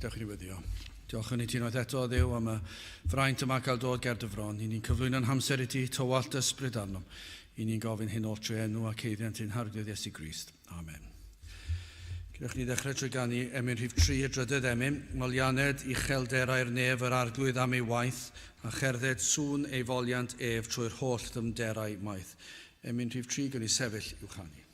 Dewch Diolch yn ei ti unwaith eto, Dduw, am y fraint yma cael dod ger dy fron. I ni'n cyflwyno'n hamser i ti, tywallt ysbryd arnom. I ni'n gofyn hyn o'r tre enw ac eiddiant i'n harglwydd Iesu Grist. Amen. Gydwch ni ddechrau trwy ganu emyn rhif 3 y drydydd emyn. Molianed uchelderau'r nef yr arglwydd am ei waith a cherdded sŵn ei foliant ef trwy'r holl ddymderau maith. Emyn rhif 3 gan i sefyll i'w chanu.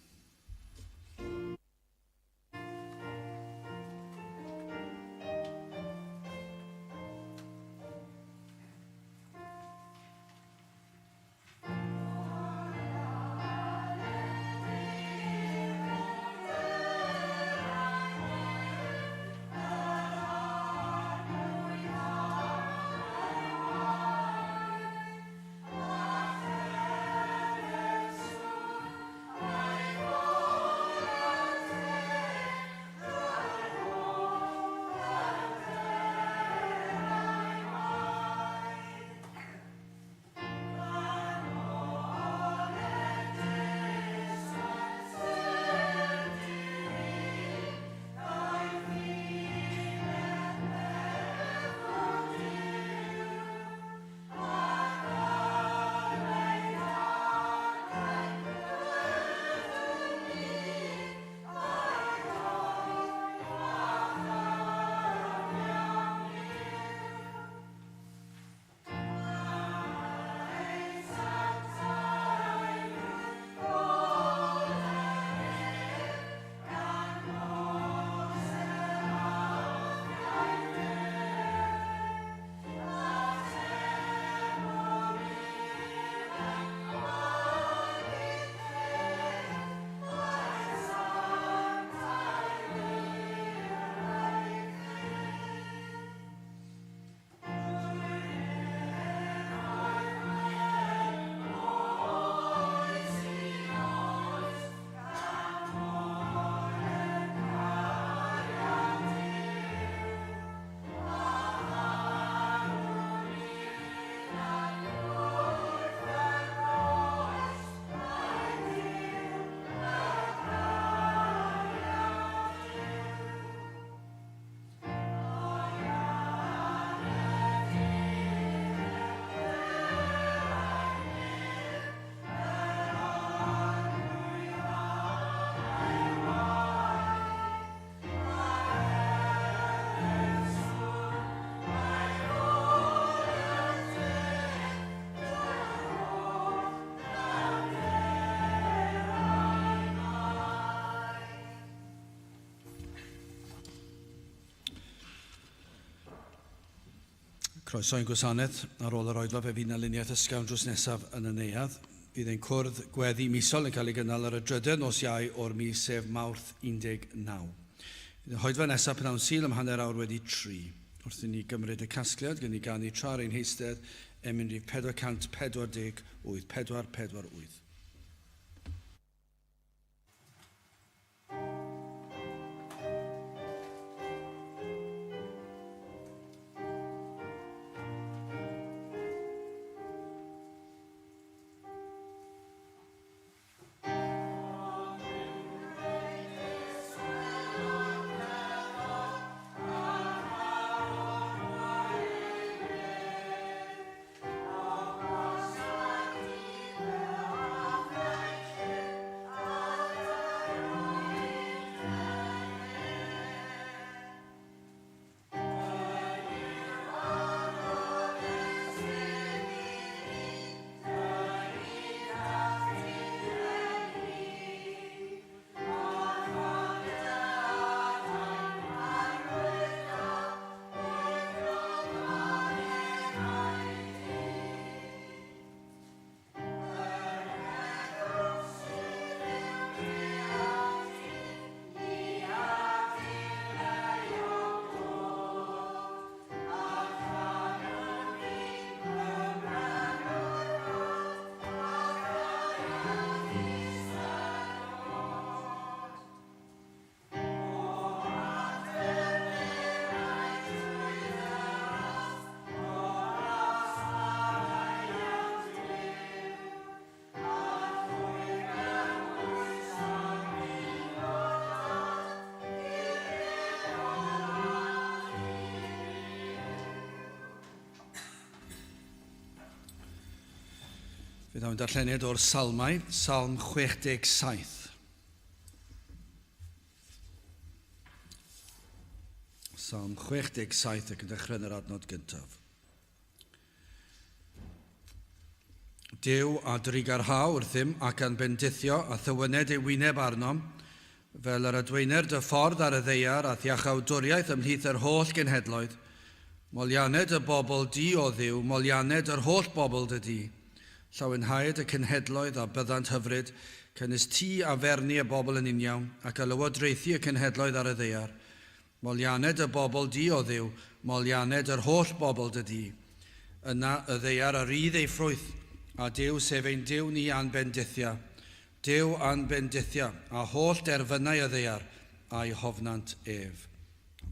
Croeso'n gwasanaeth ar ôl yr oedfa fe fydd aluniaeth ysgawn drws nesaf yn y neuadd. Bydd ein cwrdd gweddi misol yn cael ei gynnal ar y drydydd nos Iau o'r mis sef Mawrth 19. Bydd y hoedfa nesaf pnawn Sul am hanner awr wedi 3. Wrth i ni gymryd y casgliad, gan i ganu tra'r ein heistedd emyn rhif 448, 448. Fydd am darlleniad o'r Salmau, Salm 67. Salm 67 ac yn dechrau yn yr adnod gyntaf. Duw a drigarhaw wrthym ac yn bendithio a thywyned ei wyneb arnom, fel yr adweiner dy ffordd ar y ddeiar a Iachawdwriaeth ymhlith yr holl genhedloedd. Molianed y bobl di o ddiw, molianed yr holl bobl dy di. Llawenhaued y cenhedloedd a byddant hyfryd, cynnys ti a ferni y bobl yn uniawn, ac a lywodraethu y cenhedloedd ar y ddeiar. Molianed y bobl di o ddiw, molianed yr holl bobl dy di. Yna y ddeiar a rydd ei ffrwyth, a Duw sef ein Duw ni anbendithia. Duw anbendithia, a holl derfynau y ddeiar, a'i hofnant ef.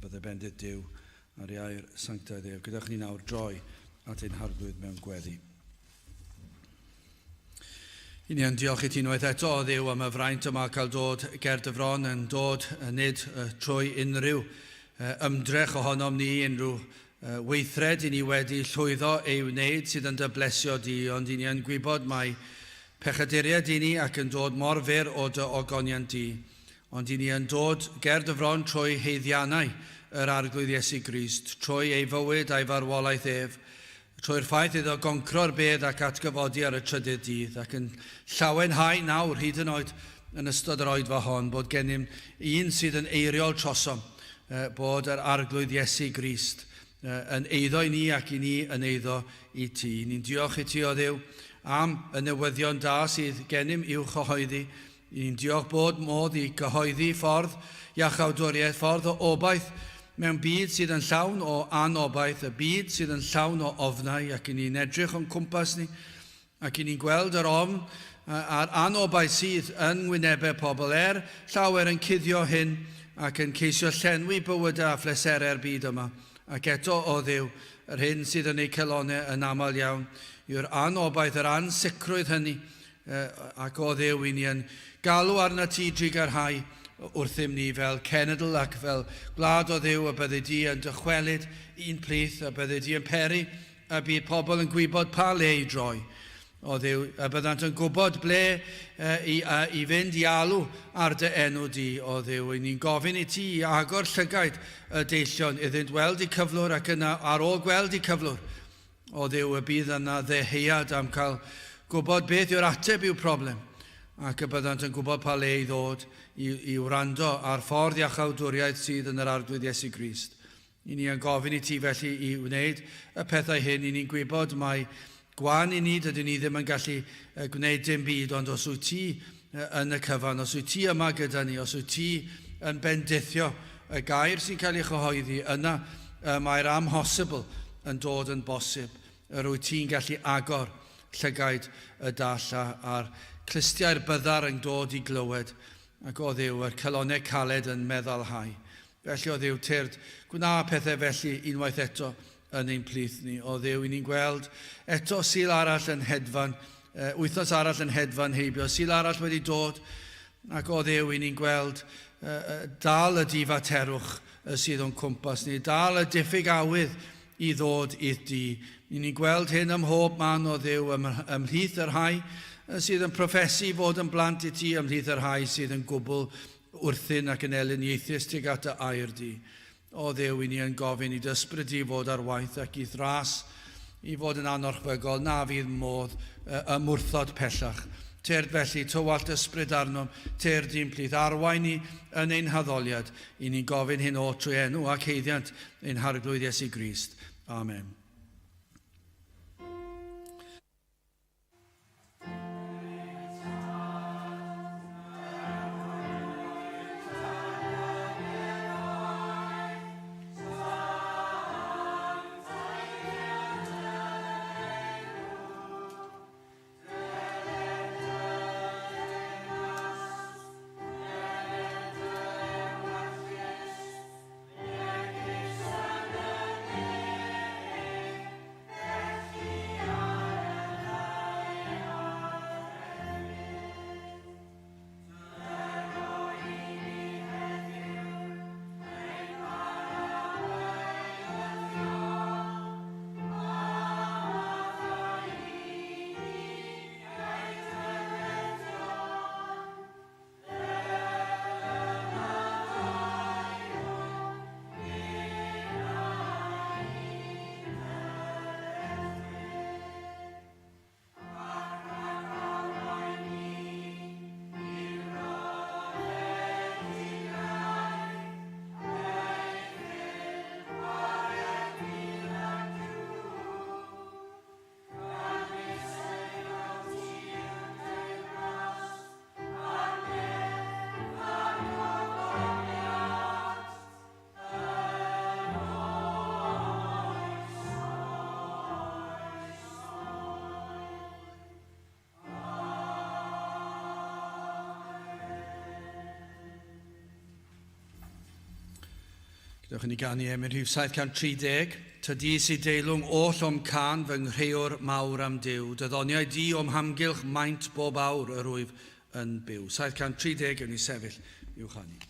Bydde bendith Duw ar iair sanctaidd ef. Gyda'ch ni nawr droi at ein harglwydd mewn gweddi. I ni yn diolch i ti unwaith eto o Dduw am y fraint yma cael dod ger dy fron yn dod nid trwy unrhyw ymdrech ohonom ni, unrhyw weithred i ni wedi llwyddo ei wneud sydd yn dy blesio di, ond i ni yn gwybod mae pechaduriad i ni ac yn dod mor fyr o dy ogoniant di. Ond i ni yn dod ger dy fron trwy heiddiannau yr arglwydd Iesu Grist, trwy ei fywyd a'i farwolaeth ef, trwy'r ffaith iddo goncro'r bedd ac atgyfodi ar y trydydd dydd, ac yn llawenhau nawr hyd yn oed yn ystod yr oedfa hon, bod gennym un sydd yn eiriol trosom, bod yr arglwydd Iesu Grist yn eiddo i ni ac i ni yn eiddo i ti. Ni'n diolch i ti o Dduw am y newyddion da sydd gennym i'w chyhoeddi. Ni'n diolch bod modd i gyhoeddi ffordd Iachawdwriaeth, ffordd o obaith, mewn byd sydd yn llawn o anobaith, y byd sydd yn llawn o ofnau, ac i ni'n edrych o'n cwmpas ni, ac i ni'n gweld yr ofn a'r anobaith sydd yn ngwynebau pobl llawer yn cuddio hyn ac yn ceisio llenwi bywydau a phleserau'r byd yma. Ac eto o Dduw, yr hyn sydd yn ei celonnau yn aml iawn, yw'r anobaith, yr ansicrwydd hynny, ac o Dduw i ni yn galw arna ti drigarhau wrthym ni fel cenedl ac fel gwlad o Dduw, a bydde di yn dychwelyd un plith, a bydde di yn peri, a bydd pobl yn gwybod pa le i droi. O Dduw, a byddant yn gwybod ble i fynd i alw ar dy enw di, o Dduw. I ni'n gofyn i ti i agor llygaid y deillion iddynt weld i cyflwr, ac yna ar ôl gweld i cyflwr, o Dduw, y bydd yna ddeheuad am cael gwybod beth yw'r ateb i'w problem, ac y byddant yn gwybod pa le i ddod i wrando ar ffordd Iachawdwriaeth sydd yn yr arglwydd Iesu Grist. I ni yn gofyn i ti felly i wneud y pethau hyn. I ni'n gwybod mae gwan i ni, dydyn ni ddim yn gallu gwneud dim byd, ond os wyt ti yn y cyfan, os wyt ti yma gyda ni, os wyt ti yn bendithio y gair sy'n cael ei chyhoeddi, yna mae'r amhosibl yn dod yn bosib. Yr wyt ti'n gallu agor llygaid y dall a'r clustiau'r byddar yn dod i glywed, ac o Dduw, yr celonnau caled yn meddalhau. Felly o Dduw, tyrd, gwna pethau felly unwaith eto yn ein plith ni. O Dduw, i ni'n gweld eto syl arall yn hedfan, wythnos arall yn hedfan heibio, syl arall wedi dod, ac o Dduw, i ni'n gweld dal y difaterwch sydd o'n cwmpas ni, dal y diffyg awydd i ddod i'r di. I ni'n gweld hyn ym mhob man o Dduw, ymhlith yr rhai sydd yn proffesu fod yn blant i ti, ymhlith yr rhai sydd yn gwbl wrthyn ac yn eliniaethus tuag at y air di. O Dduw, i ni yn gofyn i dysbryd di fod ar waith ac i thras i fod yn anorchbygol, na fydd modd ymwrthod pellach. Tyrd felly, tywallt ysbryd arnom, tyrd i'n plith arwain ni yn ein haddoliad. I ni'n gofyn hyn o trwy enw ac heiddiant ein harglwydd Iesu Grist. Amen. Dewch yn ei ganu emyn rhif 730. Tydi sydd deilwng oll o'm can fy nghreiwr mawr am Dyw. Dyddoniau di o'm hamgylch maint bob awr yr wyf yn byw. 730 yn ei sefyll i'w chanu.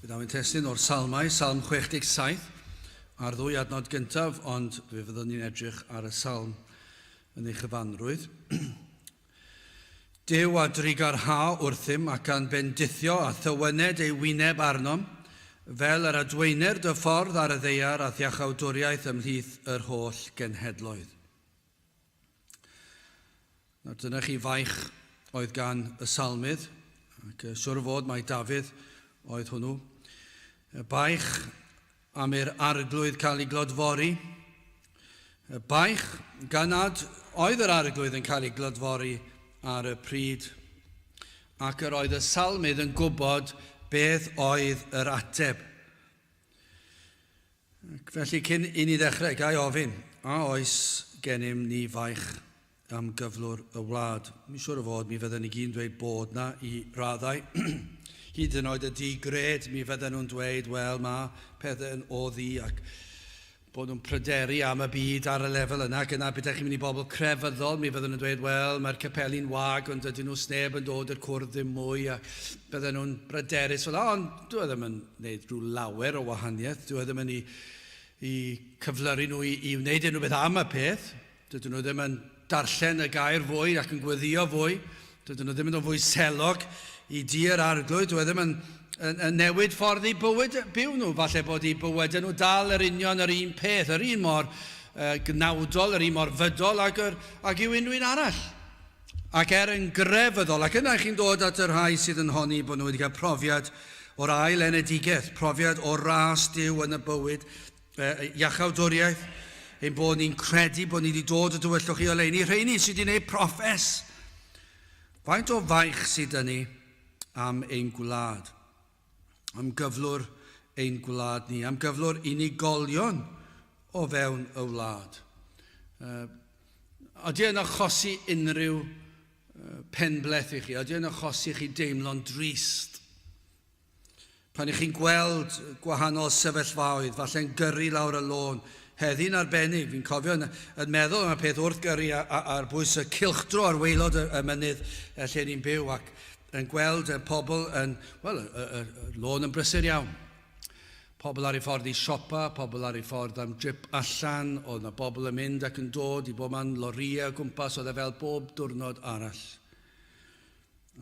Bydd am yn testyn o'r salmau, Salm 67, a'r ddwy adnod gyntaf, ond fe fyddwn ni'n edrych ar y salm yn ei chyfanrwydd. Dyw a drigar ha wrthym ac an bendithio a thywyned ei wyneb arnom, fel yr adweiner dy ffordd ar y ddeiar a Iachawdwriaeth ymhlith yr holl genhedloedd. Nawr dyna chi faich oedd gan y salmydd, ac siwr o fod mae Dafydd oedd hwnnw. Baich am i'r arglwydd cael ei glodfori. Baich ganad oedd yr arglwydd yn cael ei glodfori ar y pryd, ac yr oedd y salmydd yn gwybod beth oedd yr ateb. Felly cyn i ni ddechrau, gai ofyn, a oes gennym ni faich am gyflwr y wlad? Mi'n siŵr o fod mi fydden ni gyd dweud bod na i raddau. Hyd yn oed y digred, mi fydden nhw'n dweud, wel, mae pethau yn oddi ac bod nhw'n pryderu am y byd ar y lefel yna. Gyna beth chi'n mynd i bobl crefyddol, mi fydden nhw'n dweud, wel, mae'r capeli'n wag, ond ydyn nhw sneb yn dod i'r cwrdd ddim mwy, a bydden nhw'n bryderus fel, ond dwi ddim yn gwneud rhyw lawer o wahaniaeth, dwi ddim yn i cyflyru nhw i wneud unrhyw beth am y peth, dydyn nhw ddim yn darllen y gair fwy ac yn gweddio fwy, dydyn nhw ddim yn dod fwy selog i dir arglwydd, dwi ddim yn newid ffordd i bywyd byw nhw. Falle bod i bywyd nhw dal yr union yr un peth, yr un mor gnawdol, yr un mor fydol ag yw unrhyw arall. Ac yn grefyddol, ac yna chi'n dod at yr rhai sydd yn honni bod nhw wedi cael profiad o'r ail enedigaeth, profiad o'r ras Duw yn y bywyd, Iachawdwriaeth, ein bod ni'n credu bod ni wedi dod o dywyllwch i oleuni, rheini sydd wedi gwneud proffes. Faint o faich sydd yn ni am ein gwlad? am gyflwr ein gwlad ni, am gyflwr unigolion o fewn y wlad. Ydy yn achosi unrhyw penbleth i chi, ydy yn achosi chi deimlo'n drist. Pan ych chi'n gweld gwahanol sefyllfaoedd, falle'n gyrru lawr y lôn, heddi'n arbennig, fi'n cofio yn meddwl am y peth wrth gyrru ar bwys y cilchdro ar waelod y mynydd lle ni'n byw ac yn gweld y pobl yn, y lôn yn brysur iawn. Pobl ar ei ffordd i siopa, pobl ar ei ffordd am drip allan, oedd yna bobl yn mynd ac yn dod i bob man loria o gwmpas, oedd e fel bob diwrnod arall.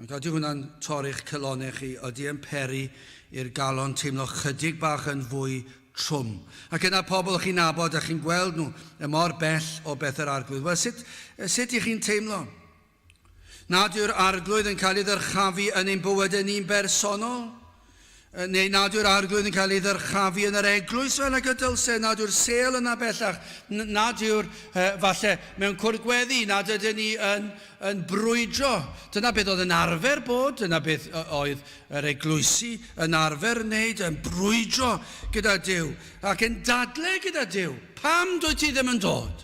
Ac ydy hwnna'n torri'ch cylonau chi, ydy yn peri i'r galon teimlo chydig bach yn fwy trwm. Ac yna pobl chi'n nabod a chi'n gweld nhw y mor bell o beth yr arglwydd. Wel, sut i chi'n teimlo? Nad yw'r arglwydd yn cael ei ddyrchafu yn ein bywydau ni'n bersonol? Neu nad yw'r arglwydd yn cael ei ddyrchafu yn yr eglwys fel y gydylse, nad yw'r sel yna bellach, nad yw'r, falle, mewn cwrgweddi, nad ydyn ni yn brwydro. Dyna beth oedd yn arfer bod, dyna beth oedd yr eglwysi yn arfer wneud, yn brwydro gyda Duw, ac yn dadle gyda Duw. Pam dwyt ti ddim yn dod?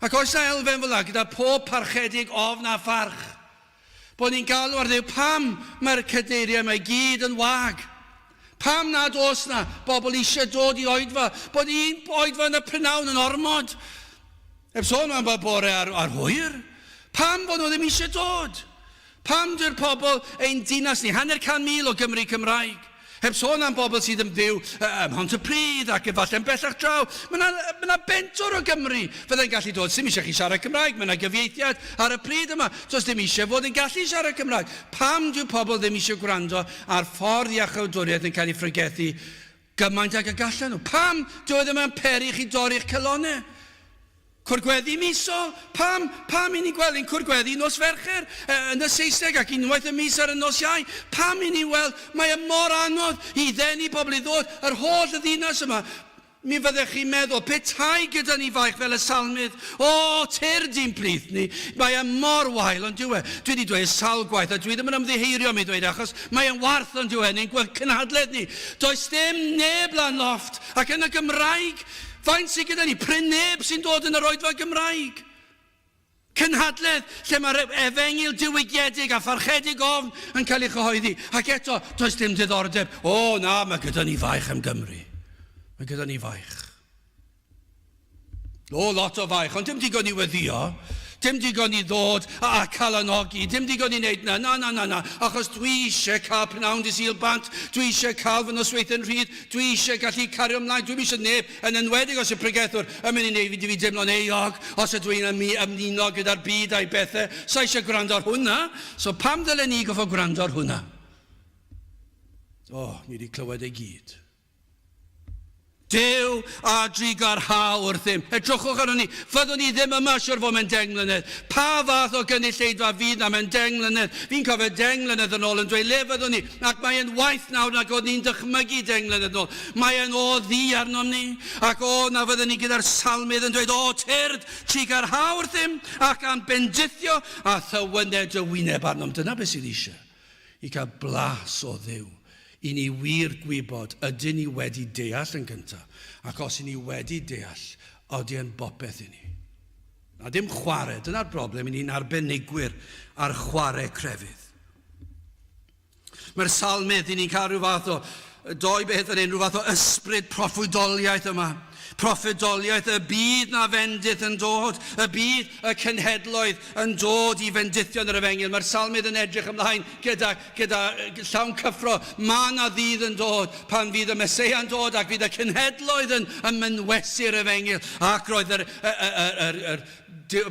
Ac oes na elfen fel gyda pob parchedig ofn a pharch, bod ni'n galw ar Dduw, pam mae'r cadeiriau yma i gyd yn wag? Pam nad oes na bobl eisiau dod i oedfa, bod un oedfa yn y prynawn yn ormod? Eb sôn am bore ar hwyr. Pam bod nhw ddim eisiau dod? Pam dyw'r pobl ein dinas ni, 100,000 o Gymru Cymraeg? Heb sôn am bobl sydd yn byw Mhontypridd ac efallai'n bellach draw. Mae yna bentwr o Gymru fydda'n gallu dod. Sim eisiau chi siarad Cymraeg, mae yna gyfieithiad ar y pryd yma. Does ddim eisiau fod yn gallu siarad Cymraeg. Pam dyw pobl ddim eisiau gwrando ar ffordd iachawdwriaeth yn cael ei ffrygethu gymaint ag y gallen nhw? Pam dyw ddim yn peri chi dorri'ch cylonau? Cwrgweddi misol, pam i ni gweld ein cwrgweddi nos Fercher yn y Saesneg ac unwaith y mis ar y nos Iau? Pam i ni weld, mae e mor anodd i ddenu pobl i ddod yr holl y ddinas yma. Mi fyddech chi'n meddwl, petai gyda ni faich fel y salmydd, o, tyr di'n plith ni, mae e mor wael, ond dwi wedi dweud sawl gwaith, a dwi ddim yn ymddiheirio mi dweud, achos mae e'n warth ond ni'n gweld cynhadledd ni. Does dim neb lan lofft, ac yn y Gymraeg, faint sydd gyda ni, pryn neb sy'n dod yn yr oedfa Gymraeg. Cynhadledd lle mae'r efengil diwygiedig a pharchedig ofn yn cael ei chyhoeddi. Ac eto, does dim diddordeb. O na, mae gyda ni faich am Gymru. Mae gyda ni faich. O, lot o faich, ond dim digon i weddio. Dim digon i ddod a cael anogi. Dim digon i wneud na. Achos dwi eisiau cael pnawn dy sil bant. Dwi eisiau cael fy nosweith yn rhyd. Dwi eisiau gallu cario ymlaen. Dwi eisiau neb yn enwedig os y pregethwr yn mynd i wneud fi deimlo'n eog. Os ydw i'n ymluno gyda'r byd a'i bethau. So eisiau gwrando ar hwnna. So pam dylen ni goffo gwrando ar hwnna? O, ni wedi clywed ei gyd. Duw a drigar ha wrthym. Edrychwch arno ni, fyddwn ni ddim yma siwr fod mewn 10 mlynedd. Pa fath o gynulleidfa fydd na mewn 10 mlynedd? Fi'n cofio 10 mlynedd yn ôl yn dweud le fyddwn ni. Ac mae'n waith nawr nag oedd ni'n dychmygu 10 mlynedd yn ôl. Mae'n o ddi arno ni. Ac o na fyddwn ni gyda'r salmydd yn dweud, o tyrd, trigar ha wrthym, ac am bendithio a thywyned y wyneb arnom. Dyna beth sydd eisiau. I cael blas o Dduw. I ni wir gwybod ydyn ni wedi deall yn gyntaf, ac os i ni wedi deall, oeddi yn bopeth i ni. Na dim chwarae, dyna'r broblem, i ni'n arbenigwyr ar chwarae crefydd. Mae'r salmydd i ni'n cael rhyw fath o, doi beth yn un, rhyw fath o ysbryd proffwydoliaeth yma. Proffwydoliaeth, y byd na fendith yn dod, y byd y cenhedloedd yn dod i fendithio yn yr efengil. Mae'r salmydd yn edrych ymlaen gyda llawn cyffro. Mae na ddydd yn dod pan fydd y Meseia yn dod ac fydd y cenhedloedd yn mynwesu'r efengil. Ac roedd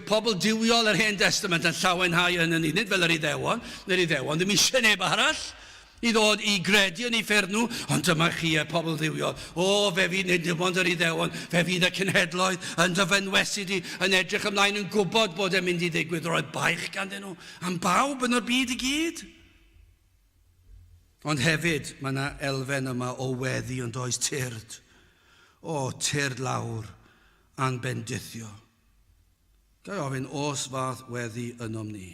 pobl diwiol yr Hen Testament yn llawenhau yn ni. Nid fel yr Iddewon, ddim eisiau neb arall i ddod i gredu yn ei ffyrdd nhw, ond dyma chi pobl ddiwiol. O, fe fydd nid dim ond yr Iddewon, fe fydd y cenhedloedd yn dyfynwesu di, yn edrych ymlaen yn gwybod bod e'n mynd i ddigwydd. Roedd baich ganddyn nhw am bawb yn o'r byd i gyd. Ond hefyd, mae yna elfen yma o weddi ond oes tyrd. O, tyrd lawr a'n bendithio. Gai ofyn, os fath weddi ynom ni?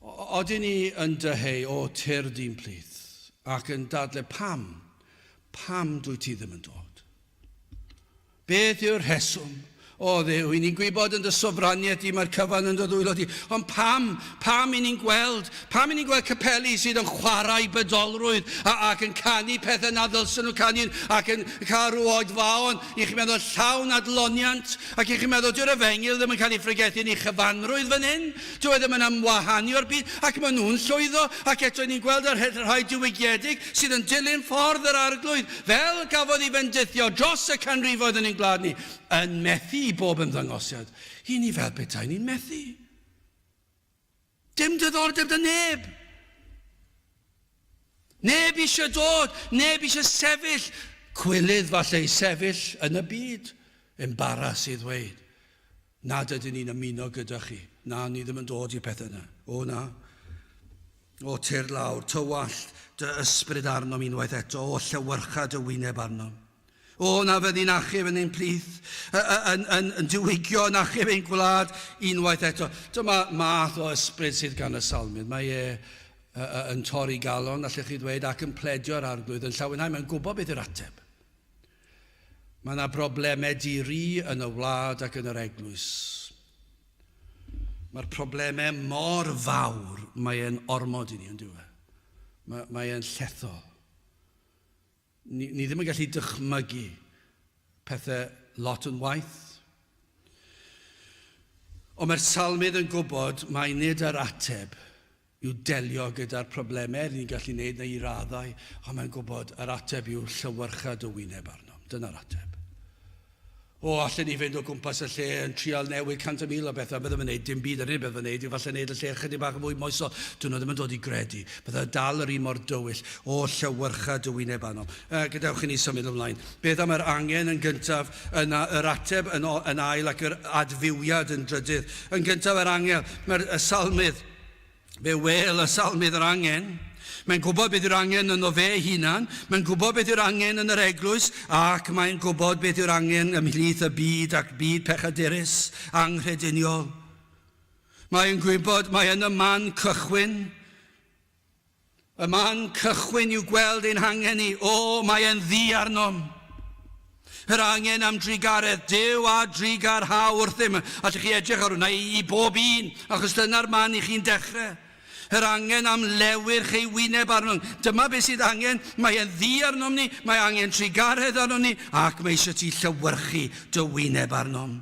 Oedden ni yn dyheu o tir dyn plith ac yn dadle pam dwi ti ddim yn dod? Beth yw'r rheswm? O Dduw, i ni'n gwybod yn dy sofraniaeth i mae'r cyfan yn dod ddwylo ti. Ond pam i ni'n gweld capeli sydd yn chwarae bydolrwydd ac yn canu pethau na ddylsyn nhw canu ac yn cael rhyw oed fawn. I chi'n meddwl llawn adloniant ac i chi'n meddwl dyw'r efengil ddim yn cael ei ffregethu ni chyfanrwydd fan hyn. Dyw e ddim yn amwahanio'r byd ac maen nhw'n llwyddo ac eto ni'n gweld yr rhai diwygiedig sydd yn dilyn ffordd yr arglwydd fel gafodd ei fendithio dros y canrifoedd yn ein gwlad ni yn methu i bob ymddangosiad. I ni fel petai ni'n methu. Dim diddordeb dy neb. Neb eisiau dod, neb eisiau sefyll. Cwylydd falle i sefyll yn y byd. Embaras i ddweud. Nad ydyn ni'n ymuno gyda chi. Na, ni ddim yn dod i'r pethau yna. O na. O tir lawr, tywallt dy ysbryd arnom unwaith eto. O llywyrcha dy wyneb arnom. O na fyddi'n achub yn ein plith, yn diwygio yn achub ein gwlad unwaith eto. Dyma math o ysbryd sydd gan y salmydd. Mae yn torri galon, allech chi ddweud, ac yn pledio'r arglwydd yn llawenhau. Mae'n gwybod beth yw'r ateb. Mae yna broblemau diri yn y wlad ac yn yr eglwys. Mae'r problemau mor fawr, mae'n ormod i ni yn diwedd. Mae'n llethol. Ni ddim yn gallu dychmygu pethau lot yn waith. Ond mae'r salmydd yn gwybod mai nid yr ateb yw delio gyda'r problemau ni'n gallu gwneud neu i raddau, ond mae'n gwybod yr ateb yw llywyrchad y wyneb arnom. Dyna'r ateb. O, allan ni fynd o gwmpas y lle yn trial newid 100,000 o bethau, byddai'n mynd dim byd ar hyn byddai'n mynd, falle wneud y lle chydig bach yn fwy moesol. Dyn nhw ddim yn dod i gredu. Byddai'n dal yr un mor dywyll o llywyrchad y wyneb arnom. Gadewch i ni symud ymlaen. Beth am yr angen yn gyntaf, yr ateb yn ail ac yr adfywiad yn drydydd. Yn gyntaf yr angel, mae'r salmydd, fe wel y salmydd yr angen. Mae'n gwybod beth yw'r angen yn o fe hunan, mae'n gwybod beth yw'r angen yn yr eglwys, ac mae'n gwybod beth yw'r angen ymhlith y byd ac byd pechadurus, anghrediniol. Mae'n gwybod, mae yn y man cychwyn. Y man cychwyn yw gweld ein hangen ni. O, mae e'n ddi arnom. Yr angen am drigaredd, Duw a drigar ha wrthym. Allech chi edrych ar hwnna i bob un, achos dyna'r man i chi'n dechrau. Yr angen am lewyrch ei wyneb arnom. Dyma beth sydd angen. Mae e'n ddi arnom ni, mae angen trigaredd arnom ni, ac mae eisiau ti llywyrchu dy wyneb arnom.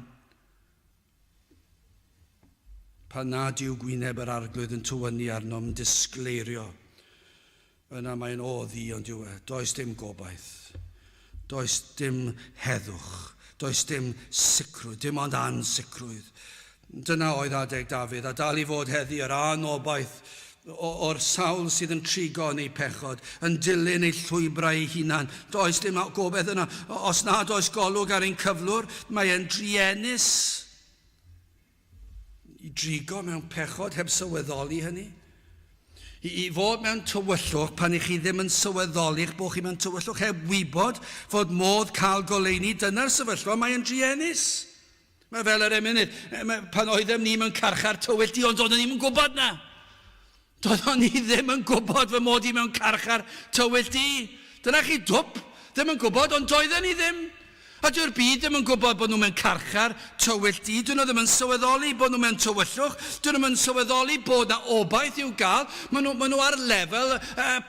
Pan nad yw gwyneb yr arglwydd yn tywynu arnom, disgleirio. Yna mae'n oddi ond yw e. Does dim gobaith. Does dim heddwch. Does dim sicrwydd. Dim ond ansicrwydd. Dyna oedd adeg Dafydd, a dal i fod heddi yr anobaith o'r sawl sydd yn trigo yn ei pechod, yn dilyn ei llwybrau ei hunan. Does dim gobaith yna. Os nad oes golwg ar ein cyflwr, mae e'n driennus i drigo mewn pechod heb sylweddoli hynny. I fod mewn tywyllwch pan i chi ddim yn sylweddoli eich bod chi mewn tywyllwch heb wybod fod modd cael goleuni. Dyna'r sefyllfa, mae e'n driennus. Mae fel yr emunud, pan oeddem ni mewn carchar tywyllt i, ond doeddwn ni'n gwybod na. Doeddwn ni ddim yn gwybod fy mod i mewn carchar tywyllt i. Dyna chi dwp, ddim yn gwybod, ond doeddwn ni ddim. A dyw'r byd ddim yn gwybod bod nhw'n mewn carchar tywyllt i. Dyn nhw ddim yn sylweddoli bod nhw'n mewn tywyllwch. Dyn nhw'n sylweddoli bod na obaith i'w gael. Maen nhw ar lefel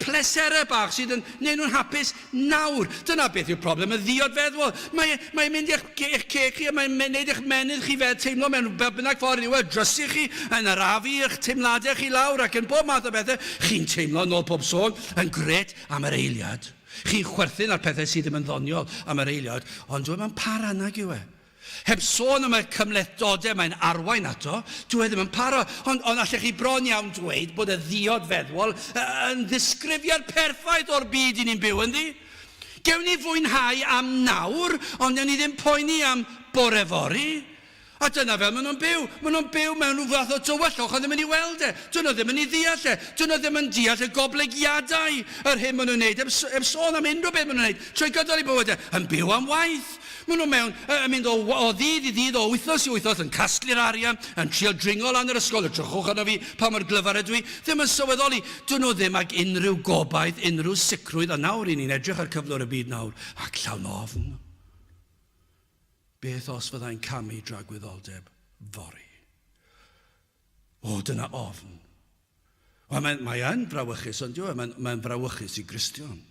pleserau bach sydd yn neud nhw'n hapus nawr. Dyna beth yw'r problem, y ddiod feddwl. Mae'n mynd i'ch cech chi, a mae'n mynd i'ch menydd chi fel teimlo mewn bynnag ffordd i'w drysu chi, yn arafu i'ch teimladau chi lawr, ac yn bob math o bethau, chi'n teimlo nôl pob sôn yn gret am yr eiliad. Chi'n chwerthin ar pethau sydd ddim yn ddoniol am yr eiliad, ond dwi'n mewn paranag yw e. Heb sôn am y cymlethdodau mae'n arwain ato, dwi ddim yn para, ond allech chi bron iawn dweud bod y ddiod feddwl yn ddisgrifiad perffaith o'r byd i ni'n byw ynddi. Gewn ni fwynhau am nawr, ond gewn ni ddim poeni am bore fori. A dyna fel maen nhw'n byw. Maen nhw'n byw mewn rhyw fath o tywyllwch a ddim yn ei weld e. Dyn nhw ddim yn ei ddeall e. Dyn nhw ddim yn deall y goblygiadau yr hyn maen nhw'n neud. Eb sôn am unrhyw beth maen nhw'n neud. Trwy gydol i bywyd e. Yn byw am waith. Maen nhw'n mewn, yn mynd o ddydd i ddydd, o wythnos i wythnos, yn casglu'r arian, yn trio dringo lan yr ysgol, y trychwch arno fi pa mor glyfar ydw i. Ddim yn sylweddoli. Dyn nhw ddim ag unrhyw gobaith, unrhyw sicrwydd. A nawr i ni'n edrych ar cyflwr y byd nawr. Ac llawn ofn. Beth os fyddai'n camu dragwyddoldeb fori? O, dyna ofn. Mae yn brawychus, ond mae'n brawychus i Gristion.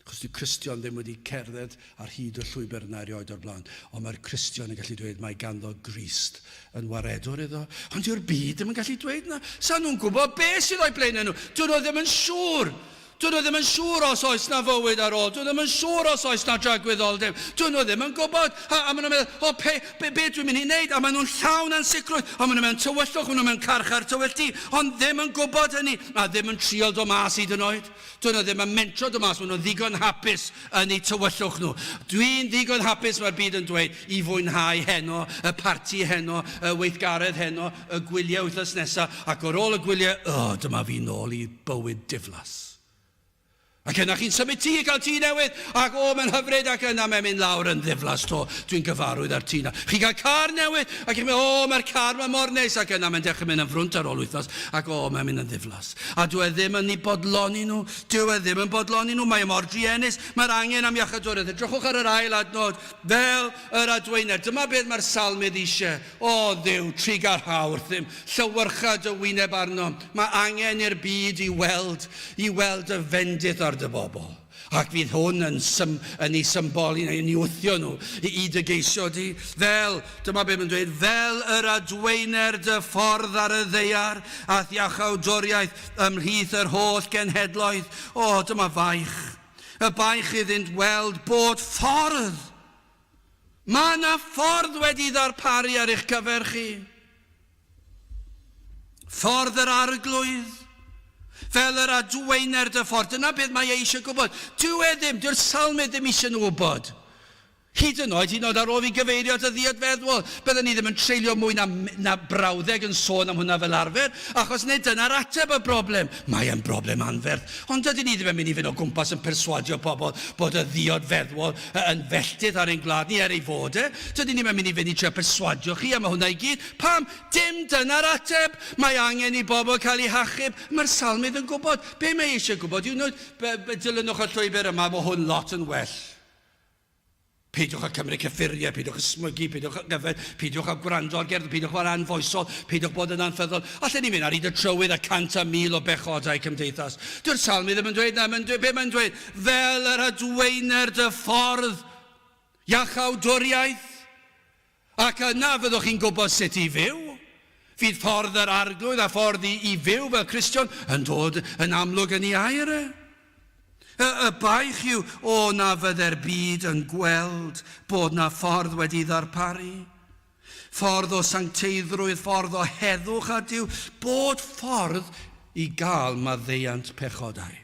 Achos dyw Cristion ddim wedi cerdded ar hyd y llwybr yna erioed o'r blaen. Ond mae'r Cristion yn gallu dweud mae ganddo Grist yn waredwr iddo. Ond yw'r byd ddim yn gallu dweud na. Sa'n nhw'n gwybod beth sydd o'i blaen nhw. Dyn nhw ddim yn siŵr. Dyn nhw ddim yn siŵr os oes na fywyd ar ôl. Dyn nhw ddim yn siŵr os oes na dragwyddoldeb. Dyn nhw ddim yn gwybod. A maen nhw'n meddwl, be dwi'n mynd i wneud? A maen nhw'n llawn ansicrwydd. A maen nhw'n mewn tywyllwch, maen nhw'n mewn carchar tywylltu. Ond ddim yn gwybod hynny. A ddim yn trial do mas hyd yn oed. Dyn nhw ddim yn mentro do mas. Maen nhw'n ddigon hapus yn eu tywyllwch nhw. Dwi'n ddigon hapus mae'r byd yn dweud i fwynhau heno, y parti heno, y weithgaredd heno, y gwyliau wythnos nesaf. Ac ar ôl y gwyliau, dyma fi nôl i bywyd diflas. Ac yna chi'n symud tŷ i gael tŷ newydd, ac mae'n hyfryd, ac yna mae'n mynd lawr yn ddiflas to. Dwi'n gyfarwydd ar tŷ na. Chi'n cael car newydd, ac chi'n meddwl, mae'r car mae'n mor neis, ac yna mae'n dechrau mynd yn ffrwnt ar ôl wythnos, ac mae'n mynd yn ddiflas. A dwi e ddim yn ei bodloni nhw, dwi e ddim yn bodloni nhw, mae mor drienus, mae'r angen am iachawdwriaeth. Edrychwch ar yr ail adnod, fel yr adweiner. Dyma beth mae'r salmydd eisiau. O Dduw, trig ar hawr ddim, llywyrchad y wyneb arno. Mae angen i'r byd i weld y fendith ar dy bobl. Ac fydd hwn yn ei symbol yn ei wthio nhw i dy geisio di. Dyma beth mae'n dweud, fel yr adweiner dy ffordd ar y ddeiar, ath iachawdwriaeth ymhlith yr holl genhedloedd. O, dyma faich. Y baich iddynt weld bod ffordd. Mae yna ffordd wedi ddarparu ar eich cyfer chi. Ffordd yr arglwydd. Fel yr adweiner dy ffordd. Dyna beth mae eisiau gwybod. Dyw'r salmydd ddim eisiau nhw wybod. Hyd yn oed ar ôl fi gyfeirio at y ddiod feddwl, byddwn ni ddim yn treulio mwy na brawddeg yn sôn am hwnna fel arfer, achos nid dyna'r ateb y broblem. Mae'n broblem anferth, ond dydyn ni ddim yn mynd i fynd o gwmpas yn perswadio pobl bod y ddiod feddwl yn felltith ar ein gwlad ni ei fod e. Dydyn ni ddim yn mynd i fynd i trio perswadio chi am hwnna i gyd. Pam? Dim dyna'r ateb. Mae angen i bobl cael eu hachub. Mae'r salmydd yn gwybod. Be mae eisiau gwybod? Dilynwch y llwybr yma, mae hwn lot yn well. Peidiwch â cymryd cyffuriau, peidiwch â smygu, peidiwch â gyfer, peidiwch â gwrando ar gerdd, peidiwch â'r anfoesol, peidiwch bod yn anffyddol. Allen ni mynd ar hyd y trywydd 100,000 o bechodau cymdeithas. Dyw'r salmydd ddim yn dweud na, be mae'n dweud? Fel yr adweiner dy ffordd, iachawdwriaeth. Ac yna fyddwch chi'n gwybod sut i fyw. Fydd ffordd yr arglwydd a ffordd i fyw fel Cristion yn dod yn amlwg yn ei air e. Y baich yw, na fydde'r byd yn gweld bod na ffordd wedi ddarparu. Ffordd o sancteiddrwydd, ffordd o heddwch a Duw, bod ffordd i gael maddeuant pechodau.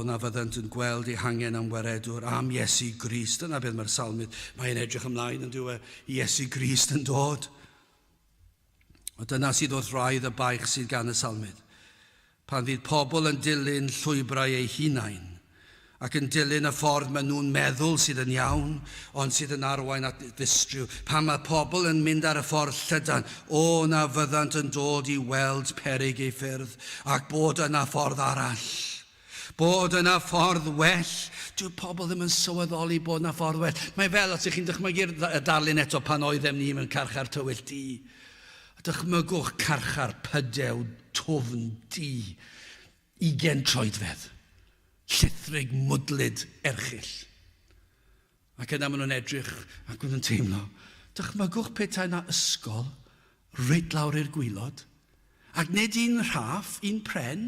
Na fyddant yn gweld eu hangen am waredwr, am Iesu Grist. Dyna beth mae'r salmydd, mae'n edrych ymlaen yn diwedd, Iesu Grist yn dod. O dyna sydd wrth raidd y baich sydd gan y salmydd. Pan fydd pobl yn dilyn llwybrau eu hunain ac yn dilyn y ffordd maen nhw'n meddwl sydd yn iawn, ond sydd yn arwain at ddistriw. Pan mae pobl yn mynd ar y ffordd llydan, na fyddant yn dod i weld peryg ei ffyrdd, ac bod yna ffordd arall. Bod yna ffordd well. Dyw pobl ddim yn sylweddoli bod yna ffordd well. Mae fel os ych chi'n dychmygu'r darlun eto pan oeddem ni mewn carchar tywyll di. Dychmygwch carchar pydew tofn di, 20 troedfedd, llithrig mwdlyd erchyll. Ac yna maen nhw'n edrych ac maen nhw'n teimlo, dychmygwch petai na ysgol, reit lawr i'r gwylod, ac nid un rhaff, un pren,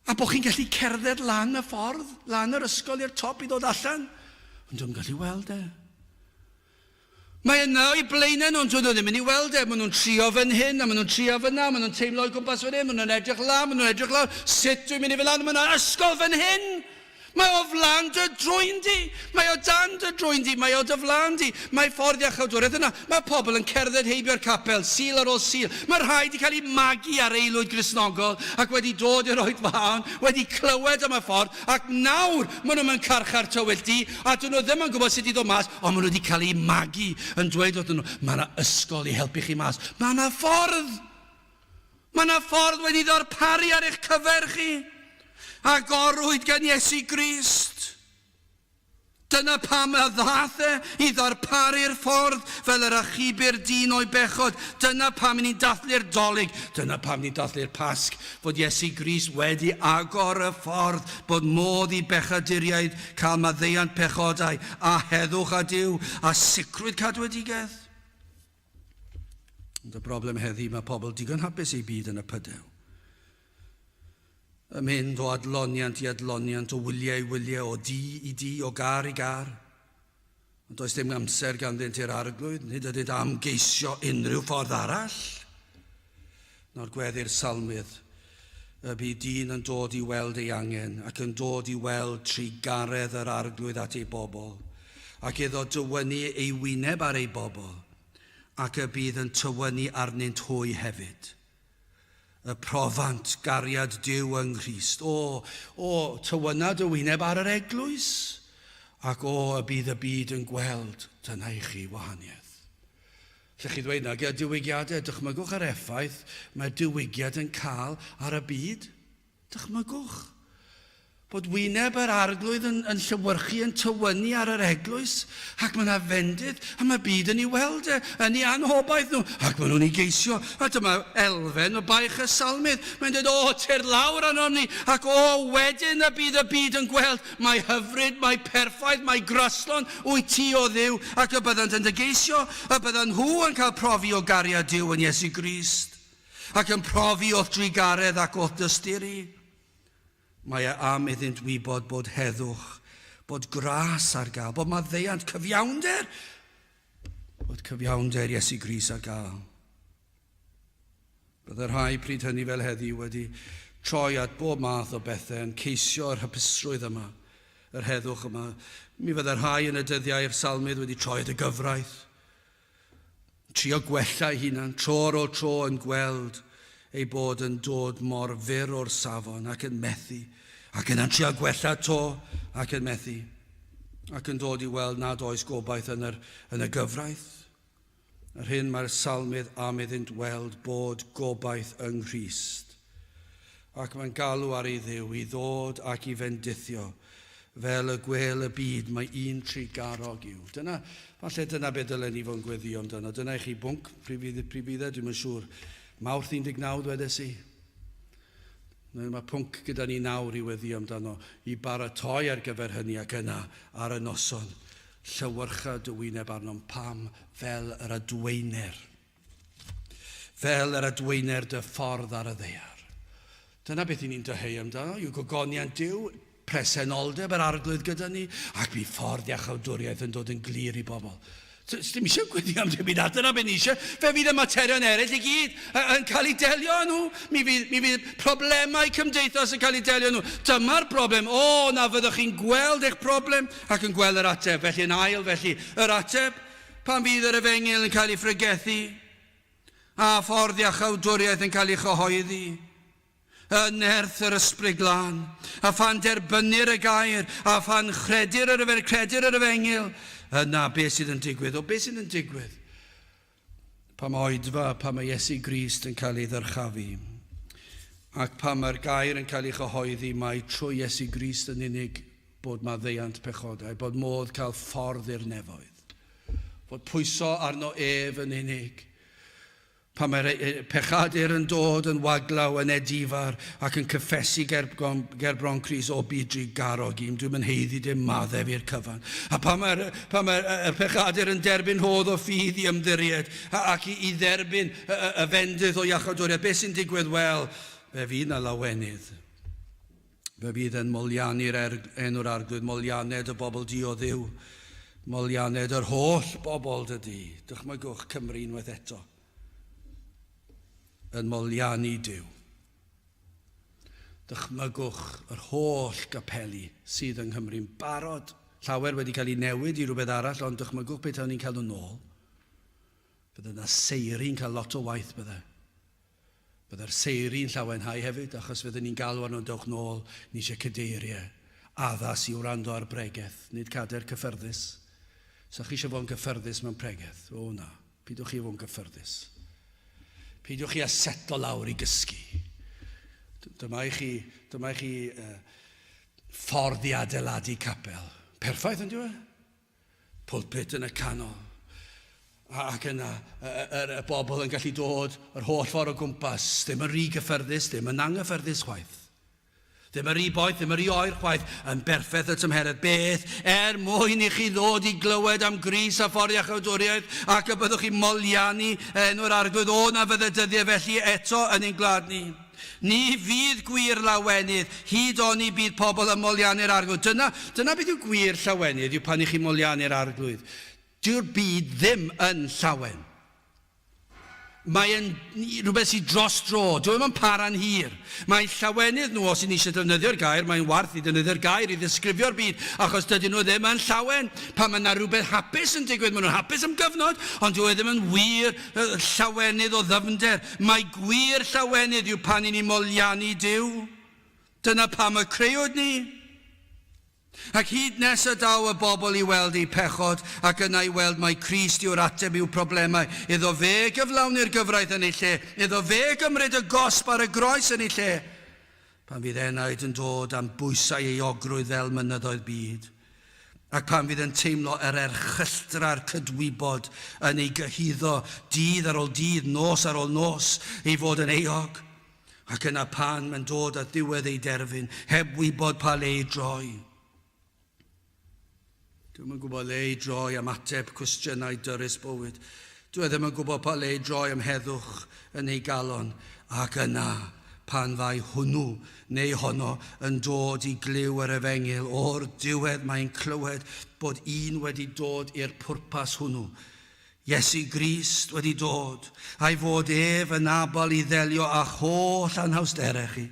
a bod chi'n gallu cerdded lan y ffordd, lan yr ysgol i'r top i ddod allan, ond dwi'n gallu weld e. Mae yna i blaenau nhw'n dod ddim yn ei weld e. Maen nhw'n trio fan hyn, a maen nhw'n trio fyna, maen nhw'n teimlo i gwmpas fan hyn, maen nhw'n edrych lan, sut dwi'n mynd i fel lan, maen nhw'n ysgol fan hyn. Mae o flan dy drwy'n di. Mae o dan dy drwy'n di. Mae o dy flan di. Mae ffordd iachawdwriaeth yna. Mae pobl yn cerdded heibio'r capel, sil ar ôl sil. Mae rhai wedi cael ei magu ar eilwyd Gristnogol ac wedi dod i'r oed fawn, wedi clywed am y ffordd, ac nawr maen nhw'n carcha'r tywyllt a dyn nhw ddim yn gwybod sut i ddod mas, ond maen nhw wedi cael ei magu yn dweud wrthyn nhw, mae yna ysgol i helpu chi mas. Mae yna ffordd. Mae yna ffordd wedi ddarparu ar eich cyfer chi. A gorwyd gan Iesu Grist. Dyna pam y ddath i ddarparu'r ffordd fel yr achubur dyn o'i bechod. Dyna pam ni'n dathlu'r dolyg. Dyna pam ni'n dathlu'r pasg. Fod Iesu Grist wedi agor y ffordd bod modd i bechaduriaid cael maddeuant pechodau a heddwch a Duw a sicrwydd cadwadigedd. Ond y broblem heddi, mae pobl digon hapus ei byd yn y pydew. Y mynd o adloniant i adloniant, o wyliau i wyliau, o di i di, o gar i gar. Ond does dim amser ganddynt i'r arglwydd, nid ydynt am geisio unrhyw ffordd arall. Nawr gweddi'r salmydd, y bydd dyn yn dod i weld ei angen, ac yn dod i weld trigaredd yr arglwydd at ei bobl, ac iddo dywynu ei wyneb ar ei bobl, ac y bydd yn tywynnu arnynt hwy hefyd. Y profant gariad Duw yng Nghrist. Tywynad y wyneb ar yr eglwys. Ac y bydd y byd yn gweld, dyna i chi wahaniaeth. Lle chi ddweud na, gyda diwygiadau, dychmygwch yr effaith mae diwygiad yn cael ar y byd. Dychmygwch. Bod wyneb yr arglwydd yn llywyrchu, yn tywynnu ar yr eglwys, ac mae yna fendydd, a mae byd yn ei weld yn ei anhobaeth nhw, ac mae nhw'n ei geisio. A dyma elfen o baich y salmydd. Mae'n dweud, ter lawr arno ni, ac wedyn y byd yn gweld, mae hyfryd, mae perffaith, mae graslon wyt ti o Dduw, ac y byddant yn dy geisio, y byddan nhw yn cael profi o gariad Duw yn Iesu Grist, ac yn profi o'ch drigaredd ac o'ch dysturi. Mae am iddynt wybod bod heddwch, bod gras ar gael, bod maddeuant cyfiawnder, bod cyfiawnder Iesu Grist ar gael. Byddai'r rhai pryd hynny fel heddi wedi troi at bob math o bethau yn ceisio yr hapusrwydd yma, yr heddwch yma. Mi fyddai'r rhai yn y dyddiau'r salmydd wedi troi at y gyfraith, trio gwella ei hunan, tro ar ôl tro yn gweld ei bod yn dod mor fyr o'r safon ac yn methu, ac yn trio gwella to ac yn methu, ac yn dod i weld nad oes gobaith yn y gyfraith. Yr hyn mae'r salmydd am iddynt weld bod gobaith yng Nghrist, ac mae'n galw ar ei Dduw i ddod ac i fendithio fel y gwel y byd mae un trigarog yw. Falle dyna beth dylen ni fo'n gweddio amdano. Dyna i chi bwnc, pryd fydd e, dwi'n yn siŵr. Mawrth 19 dwedes i. Mae pwnc gyda ni nawr i weddio amdano, i baratoi ar gyfer hynny ac yna ar y noson. Llywyrcha dy wyneb arnom pam fel yr adweiner. Fel yr adweiner dy ffordd ar y ddaear. Dyna beth i ni'n dyheu amdano, yw gogoniant Duw, presenoldeb yr arglwydd gyda ni, ac mi ffordd iachawdwriaeth yn dod yn glir i bobl. Dim eisiau gweddi am dim byd at yna beth ni eisiau. Fe fydd y materion eraill i gyd yn cael ei delio nhw. Mi fydd problemau cymdeithas yn cael ei delio nhw. Dyma'r broblem. Na fyddwch chi'n gweld eich broblem ac yn gweld yr ateb. Felly yn ail, felly yr ateb, pan fydd yr efengil yn cael ei ffregethu, a ffordd iachawdwriaeth yn cael ei chyhoeddi, y nerth yr ysbryd glân, a phan derbynnu'r y gair, a phan credir yr efengil, yna beth sydd yn digwydd. Beth sydd yn digwydd? Pam oedfa, pam mae Iesu Grist yn cael ei ddyrchafu, ac pam mae'r gair yn cael ei chyhoeddi, mae trwy Iesu Grist yn unig bod maddeuant pechodau, bod modd cael ffordd i'r nefoedd, bod pwyso arno ef yn unig. Pan mae'r pechadur yn dod yn waglaw yn edifar ac yn cyffesu ger bron Cris o bydri garog i'm, dwi'n mynd heiddi dim maddef i'r cyfan. A pan mae'r pechadur yn derbyn hodd o ffydd i ymddiried ac i dderbyn y fendydd o iachawdwriaeth, beth sy'n digwydd? Wel, fe fydd na lawenydd. Fe fydd yn molianu'r enw'r arglwydd, molianed y bobl di o Dduw, molianed yr holl bobl dydy. Dychmygwch Cymru unwaith eto yn molianu Duw. Dychmygwch yr holl gapeli sydd yng Nghymru'n barod. Llawer wedi cael ei newid i rhywbeth arall, ond dychmygwch beth o'n i'n cael nhw'n ôl. Bydde yna seiri'n cael lot o waith bydde. Bydde'r seiri'n llawenhau hefyd, achos fydde ni'n galw arno dewch nôl, ni eisiau cadeiriau, addas i wrando ar bregaeth, nid cader cyffyrddus. Sa chi eisiau fod yn cyffyrddus mewn pregaeth? O na, pidwch chi fod yn cyffyrddus. Pidwch chi a setlo lawr i gysgu. Dyma i chi ffordd i adeiladu capel. Perffaith yn diwy? Pwlpit yn y canol. Ac yna, y bobl yn gallu dod yr holl ffordd o gwmpas. Ddim yn rhy gyffyrddus, ddim yn anghyffyrddus chwaith. Ddim yn rhy boeth, ddim yn rhy oer chwaith. Yn berffaith y tymheredd. Beth mwyn i chi ddod i glywed am Gris a Ffordd Iachawdwriaeth ac y byddwch chi molianu enw'r arglwydd o na fydde dyddiau felly eto yn ein gwlad ni. Ni fydd gwir lawenydd, hyd o'n i bydd pobl yn molianu'r arglwydd. Dyna beth yw gwir llawenydd, yw pan i chi molianu'r arglwydd. Dyw'r byd ddim yn llawen. Mae'n rhywbeth sydd dros dro, dwi'n yn para'n hir. Mae llawenydd nhw, os ydyn ni eisiau defnyddio'r gair, mae'n warth i defnyddio'r gair i ddisgrifio'r byd, achos dydyn nhw ddim yn llawen. Pan mae yna rhywbeth hapus yn digwydd, maen nhw'n hapus am gyfnod, ond dwi ddim yn wir llawenydd o ddyfnder. Mae gwir llawenydd yw pan i ni molianu Duw. Dyna pam y creuwyd ni. Ac hyd nes y daw y bobl i weld ei pechod ac yna i weld mae Crist yw'r ateb i'w problemau. Iddo fe gyflawni'r gyfraith yn ei lle. Iddo fe gymryd y gosb ar y groes yn ei lle. Pan fydd enaid yn dod am bwysau ei ogrwydd fel mynyddoedd byd. Ac pan fydd yn teimlo yr erchylltra'r cydwybod yn ei gyhyddo dydd ar ôl dydd, nos ar ôl nos, ei fod yn eog. Ac yna pan mae'n dod at ddiwedd ei derfyn, heb wybod pa le i droi. Dwi'n yn gwybod le i droi am ateb cwestiynau dyrys bywyd. Dwi ddim yn gwybod pa le i droi am heddwch yn ei galon. Ac yna, pan fai hwnnw neu honno yn dod i gliw yr efengil, o'r diwedd mae'n clywed bod un wedi dod i'r pwrpas hwnnw. Iesu Grist wedi dod, a'i fod ef yn abal i ddelio a'ch holl anhawsterau chi.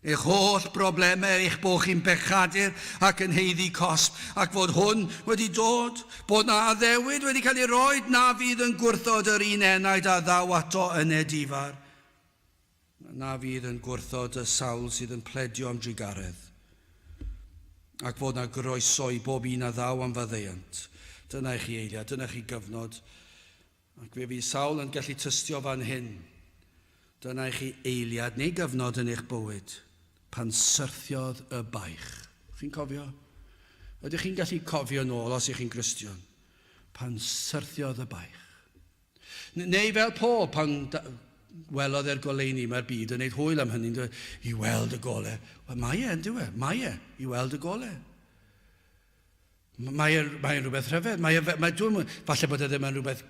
Eich holl broblemau, eich bod chi'n bechadur ac yn heiddi cosb, ac fod hwn wedi dod, bod na addewid wedi cael ei roi, na fydd yn gwrthod yr un enaid a ddaw ato yn edifar. Na fydd yn gwrthod y sawl sydd yn pledio am drigaredd, ac fod na groeso i bob un a ddaw am faddeuant. Dyna i chi eiliad, dyna chi gyfnod, ac fe fydd sawl yn gallu tystio fan hyn. Dyna i chi eiliad neu gyfnod yn eich bywyd. Pan syrthiodd y baich. Chi'n cofio? Ydych chi'n gallu cofio nôl os ych chi'n Gristion? Pan syrthiodd y baich. Neu fel Paul, pan welodd e'r goleuni, mae'r byd yn gwneud hwyl am hynny, i weld y golau. Wel, mae yn dwi, i weld y golau. Mae'n rhywbeth rhyfedd. Falle bod e ddim yn rhywbeth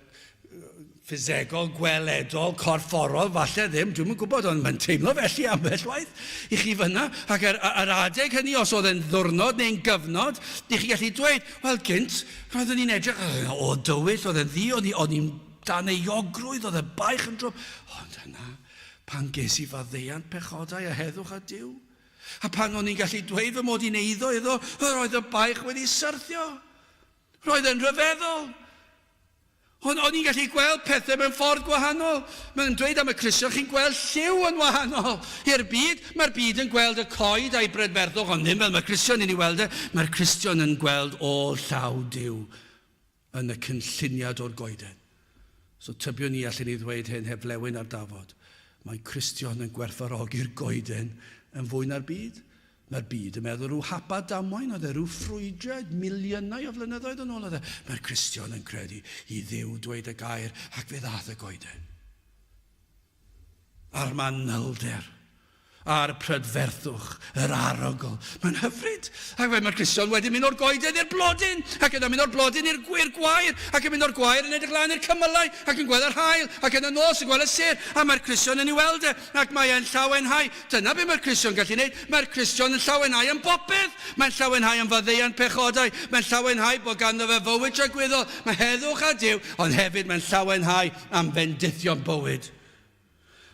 ffisegol, gweledol, corfforol, falle ddim, dwi'n yn gwybod, ond mae'n teimlo felly ambell waith i chi fyna, ac yr adeg hynny, os oedd e'n ddwrnod neu'n gyfnod, i chi gallu dweud, wel gynt, roeddwn ni'n edrych, o dywyll, oedd e'n ddi, oedd ni'n dan ei ogrwydd, oedd y baich yn drwm, ond yna, pan ges i faddeuant pechodau a heddwch a Duw, a pan o'n i'n gallu dweud fy mod i'n eiddo iddo, roedd y baich wedi syrthio, roedd e'n rhyfeddol. O'n i'n gallu gweld pethau mewn ffordd gwahanol. Mae'n dweud am y Cristion, chi'n gweld lliw yn wahanol. I'r byd, mae'r byd yn gweld y coed a'i brydferthwch, ond ddim fel mae'r Cristion yn ei weld e. Mae'r Cristion yn gweld o llaw Duw yn y cynlluniad o'r goeden. So tybiwn ni allan i ddweud hyn heb lewyn ar dafod. Mae Cristion yn gwerthfawrogi'r goeden yn fwy na'r byd. Mae'r byd yn meddwl rhyw hapa damwain, oedd e rhyw ffrwydrad, miliynau o flynyddoedd yn ôl oedd e. Mae'r Cristion yn credu i Dduw dweud y gair ac fe ddath y goeden. A'r manylder, a'r prydferthwch, yr arogl. Mae'n hyfryd. Ac mae'r Cristion wedi mynd o'r goeden i'r blodyn, ac yna mynd o'r blodyn i'r gwair, ac yn mynd o'r gwair yn edrych lan i'r cymylau, ac yn gweld yr haul, ac yn y nos yn gweld y sêr, a mae'r Cristion yn ei weld e, ac mae'n llawenhau. Dyna be mae'r Cristion gallu gwneud. Mae'r Cristion yn llawenhau yn bopeth. Mae'n llawenhau yn faddeuant pechodau. Mae'n llawenhau bod ganddo fe fywyd tragweddol. Mae heddwch a Duw, ond hefyd mae'n llawenhau am fendithio'n bywyd.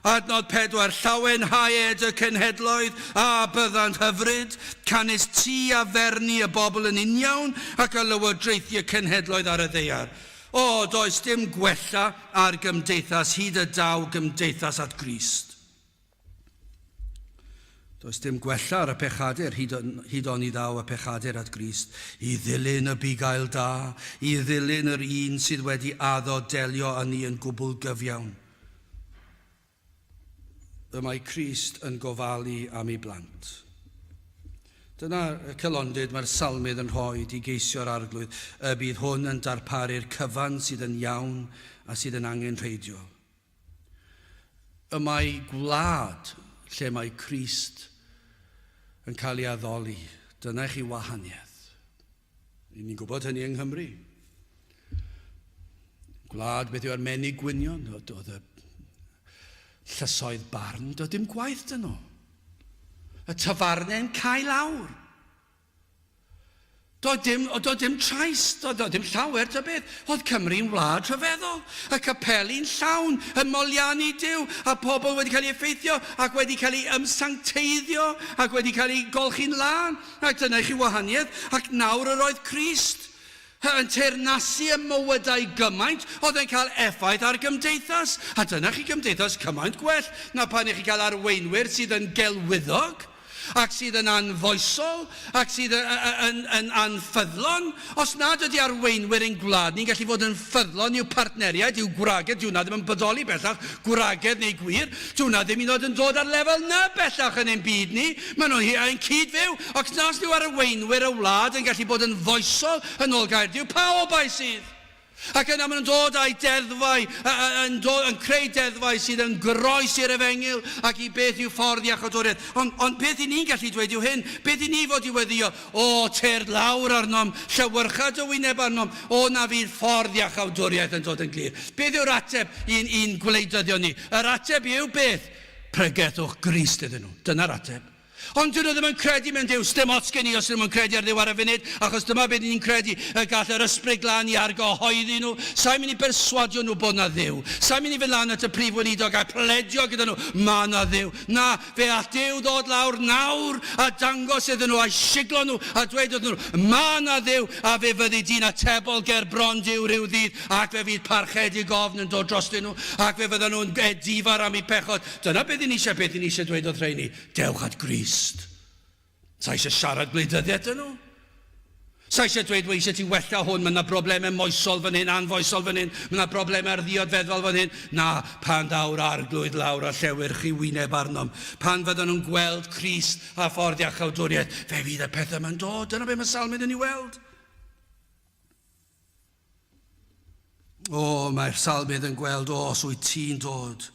Adnod 4, llawenhaued y cenhedloedd a byddant hyfryd, canis tu a ferni y bobl yn union ac y lywodraethu y cenhedloedd ar y ddeiar. O, does dim gwella ar gymdeithas hyd y daw gymdeithas at Grist. Does dim gwella ar y pechadur hyd on I ddaw y pechadur at Grist, I ddilyn y bugail da, I ddilyn yr un sydd wedi addo delio â ni yn gwbl gyfiawn. Y mae Crist yn gofalu am ei blant. Dyna y celondyd mae'r salmydd yn rhoi I geisio'r arglwydd, y bydd hwn yn darparu'r cyfan sydd yn iawn a sydd yn angen reidio. Y mae gwlad lle mae Crist yn cael ei addoli. Dyna chi wahaniaeth. I ni'n gwybod hynny yng Nghymru. Gwlad beth yw'r menig gwynion, oedd y llysoedd barn, doedd dim gwaith dyn nhw. Y tafarnau'n cael lawr. Doedd dim trais, doedd dim llawer ta beth. Oedd Cymru'n wlad rhyfeddol. Y capeli'n llawn, y moliannu Duw, a pobl wedi cael ei effeithio, ac wedi cael ei ymsancteiddio, ac wedi cael ei golchi'n lan. Ac dyna chi wahaniaeth, ac nawr yr oedd Crist yn teyrnasu y mywydau gymaint, oedd e'n cael effaith ar gymdeithas. A dyna chi gymdeithas cymaint gwell na pan i chi cael arweinwyr sydd yn gelwyddog, ac sydd yn anfoesol, ac sydd yn anffyddlon. Os nad ydy arweinwyr ein gwlad ni'n gallu fod yn ffyddlon i'w partneriaid, i'w gwragedd, dyw na ddim yn bodoli bellach, gwragedd neu gwir, dyw na ddim yn dod ar lefel na bellach yn ein byd ni, maen nhw'n cydfyw, ac nas yw arweinwyr y wlad yn gallu bod yn foesol yn ôl Gaerdyw, pa obai sydd? Ac yna maen nhw'n dod â'i deddfau, yn creu deddfau sydd yn groes i'r efengil ac I beth yw ffordd iachawdwriaeth. Ond beth I ni'n gallu dweud yw hyn, beth I ni fod I weddio, o, ter lawr arnom, llywyrchad o wyneb arnom, o na fydd ffordd iachawdwriaeth yn dod yn glir. Beth yw'r ateb i'n gwleidyddion ni? Yr ateb yw beth? Pregethwch Grist iddyn nhw. Dyna'r ateb. Ond dyn nhw ddim yn credu mewn Duw, sdim ots gen I os ddim yn credu ar ddiw ar y funud, achos dyma beth ni'n credu y gall yr ysbryd glân I argyhoeddi nhw. Sa'n mynd I berswadio nhw bod na Dduw. Sa'n mynd I fynd lan at y prif weinidog a pledio gyda nhw, ma na Dduw. Na, fe all Duw ddod lawr nawr a dangos iddyn nhw a siglo nhw a dweud iddyn nhw, ma na Dduw, a fe fyddi di'n atebol ger bron Duw rhyw ddydd, ac fe fydd parched I gofn yn dod drostyn nhw, ac fe fydden nhw'n difar am eu pechod. Dyna beth I ni eisiau dweud wrth rheini, dewch at Grist. Sa eisiau siarad gwleidyddiaeth yn nhw? Sa eisiau dweud, we eisiau ti wella hwn, mae yna broblemau moesol fan hyn, anfoesol fan hyn, mae yna broblemau ar ddiodfeddol fan hyn. Na, pan dawr arglwydd lawr a llewyrch I wyneb arnom, pan fydden nhw'n gweld Crist a ffordd iachawdwriaeth, fe fydd y pethau ma'n dod. Dyna be mae salmydd yn ei weld. O, mae'r salmydd yn gweld, o, os wyt ti'n dod,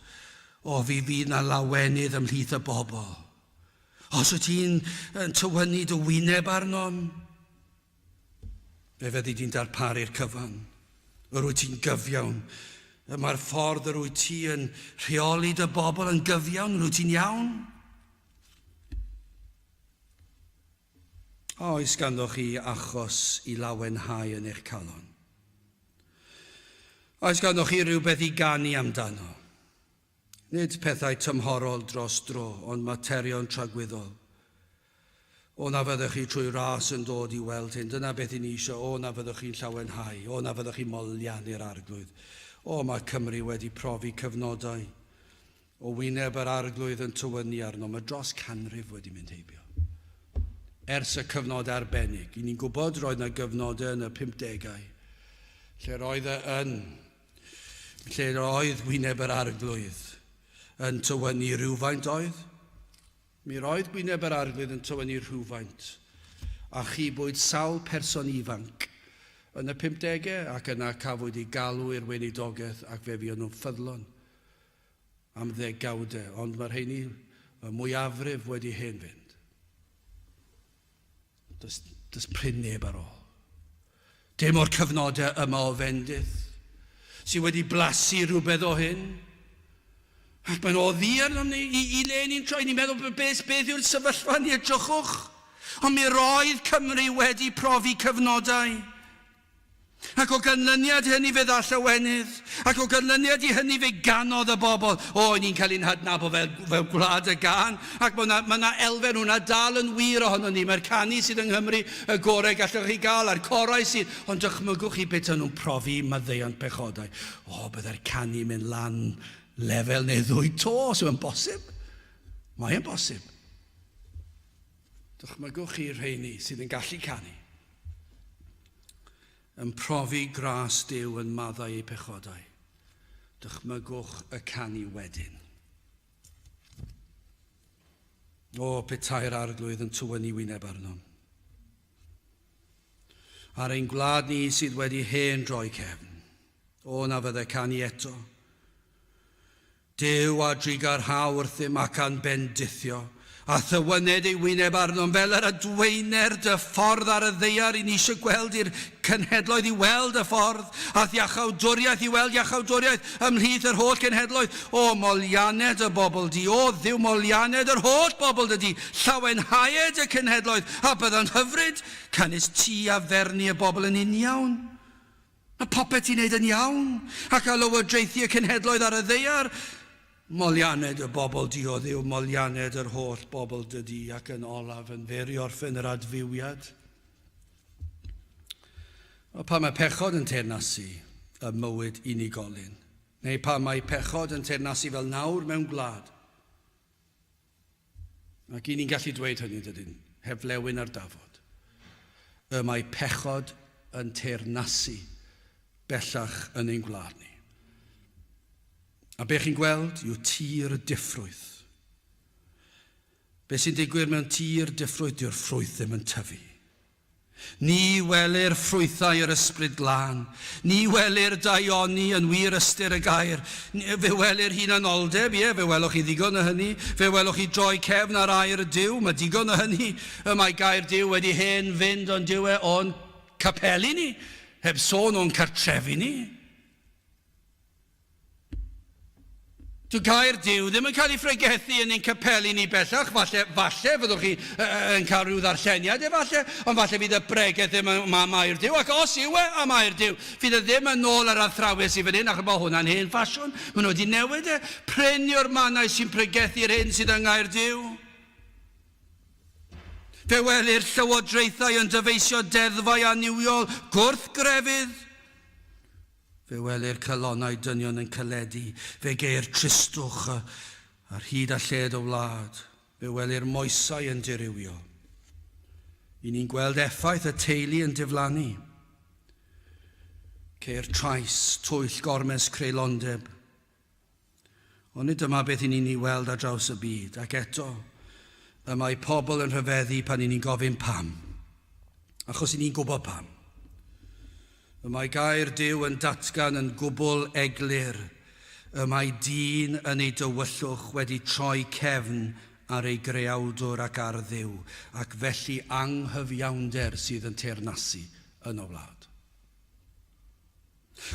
o, fi fydd na lawenydd ymhlith y bobl. Os wyt ti'n tywynnu dy wyneb arnom, fe fyddi di'n darparu'r cyfan. Yr wyt ti'n gyfiawn. Mae'r ffordd yr wyt ti yn rheoli dy bobl yn gyfiawn, yr wyt ti'n iawn. Oes ganddoch chi achos I lawenhau yn eich calon. Oes ganddoch chi rhywbeth I ganu amdano. Nid pethau tymhorol dros dro, ond materion tragwyddol. O na fyddwch chi trwy ras yn dod I weld hyn. Dyna beth I ni eisiau. O na fyddwch chi'n llawenhau. O na fyddwch chi moliannu'r arglwydd. O mae Cymru wedi profi cyfnodau. O wyneb yr arglwydd yn tywynnu arno. Mae dros canrif wedi mynd heibio. Ers y cyfnod arbennig. I ni'n gwybod roedd na gyfnodau yn y 50au. Lle roedd wyneb yr arglwydd yn tywynnu rhywfaint oedd. Mi roedd wyneb yr arglwydd yn tywynnu rhywfaint. A chi bwyd sawl person ifanc yn y 50au ac yna cafwyd I galw i'r weinidogaeth ac fe fuon nhw'n ffyddlon am ddegawdau. Ond mae'r rheini y mwyafrif wedi hen fynd. Does pryn neb ar ôl. Dim o'r cyfnodau yma o fendydd sydd wedi blasu rhywbeth o hyn. Ac mae'n o ddi arnom ni I le ni'n troi. Ni'n meddwl beth yw'r sefyllfa ni edrychwch. Ond mi roedd Cymru wedi profi cyfnodau. Ac o ganlyniad hynny fe ddall y wenydd, Ac o ganlyniad I hynny fe ganodd y bobl, ni'n cael ein hadnabod fel gwlad y gan, ac mae yna elfen hwnna dal yn wir ohono ni. Mae'r canu sydd yng Nghymru y gorau gallwch chi gael, a'r corau sydd, ond dychmygwch chi beth nhw'n profi maddeuant pechodau. Byddai'r canu mynd lan lefel neu ddwy to, so yn bosib. Mae'n bosib. Dychmygwch chi rheini sydd yn gallu canu, yn profi gras Duw yn maddau eu pechodau. Dychmygwch y canu wedyn. Petai'r arglwydd yn tywynnu wyneb arnom. Ar ein gwlad ni sydd wedi hen droi cefn. Na fyddai canu eto. Duw a drigar hawrth ddim ac an bendithio, a thywyned ei wyneb arnom fel yr adweine'r dy ffordd ar y ddeiar I ni eisiau gweld i'r cenhedloedd I weld y ffordd, a Iachawdwriaeth I weld Iachawdwriaeth ymhlith yr holl cenhedloedd. Molianed y bobl di, Dduw molianed yr holl bobl dydi, llawenhaued y cenhedloedd, a bydda'n hyfryd, canys ti a ferni y bobl yn uniawn. Mae popeth I'n neud yn iawn, ac a lywodraethu y cenhedloedd ar y ddeiar. Molianed y bobl di o Dduw, molianed yr holl bobl dydi, ac yn olaf yn feri orffen yr adfywiad. Pa mae pechod yn teyrnasu y mywyd unigolyn, neu pa mae pechod yn teyrnasu fel nawr mewn gwlad. Ac ni'n gallu dweud hynny dydyn, heflewyn ar dafod. Mae pechod yn teyrnasu bellach yn ein gwlad ni. A be chi'n gweld yw tir diffrwydd. Be sy'n digwydd mewn tir diffrwydd yw'r ffrwyth ddim yn tyfu. Ni welir ffrwythau yr ysbryd glân. Ni welir daioni yn wir ystyr y gair. Fe welir hunanoldeb, fe welwch chi ddigon o hynny. Fe welwch chi droi cefn ar air y Duw, mae digon o hynny. Mae gair Duw wedi hen fynd o'n Duw o'n capeli ni, heb sôn o'n cartrefi ni. Dyw gair Duw ddim yn cael ei ffregethu yn ein capeli ni bellach. Falle fyddwch chi yn cael rhyw ddarlleniad efallai, ond falle fydd y bregeth ddim yn Mair Duw. Ac os yw a Mair Duw, fydd ddim yn ôl ar athrawes I fan hyn, ac mae hwnna'n hen ffasiwn. Maen nhw wedi newid prenio'r mannau sy'n pregethu'r hyn sydd yng Ngair Duw. Fe welir llywodraethau yn dyfeisio deddfau aniwiol gwrthgrefydd. Fe welir calonau dynion yn caledu, fe geir tristwch ar hyd a lled o wlad. Fe welir moesau yn dirywio. I ni'n gweld effaith y teulu yn diflannu. Ceir trais, twyll gormes creulondeb. Ond nid dyma beth I ni'n ei weld ar draws y byd, ac eto, y mae pobl yn rhyfeddu pan I ni'n gofyn pam, achos I ni'n gwybod pam. Y mae gair Duw yn datgan yn gwbl eglur. Y mae dyn yn ei dywyllwch wedi troi cefn ar ei greawdwr ac ar Dduw, ac felly anghyfiawnder sydd yn teyrnasu yn o wlad.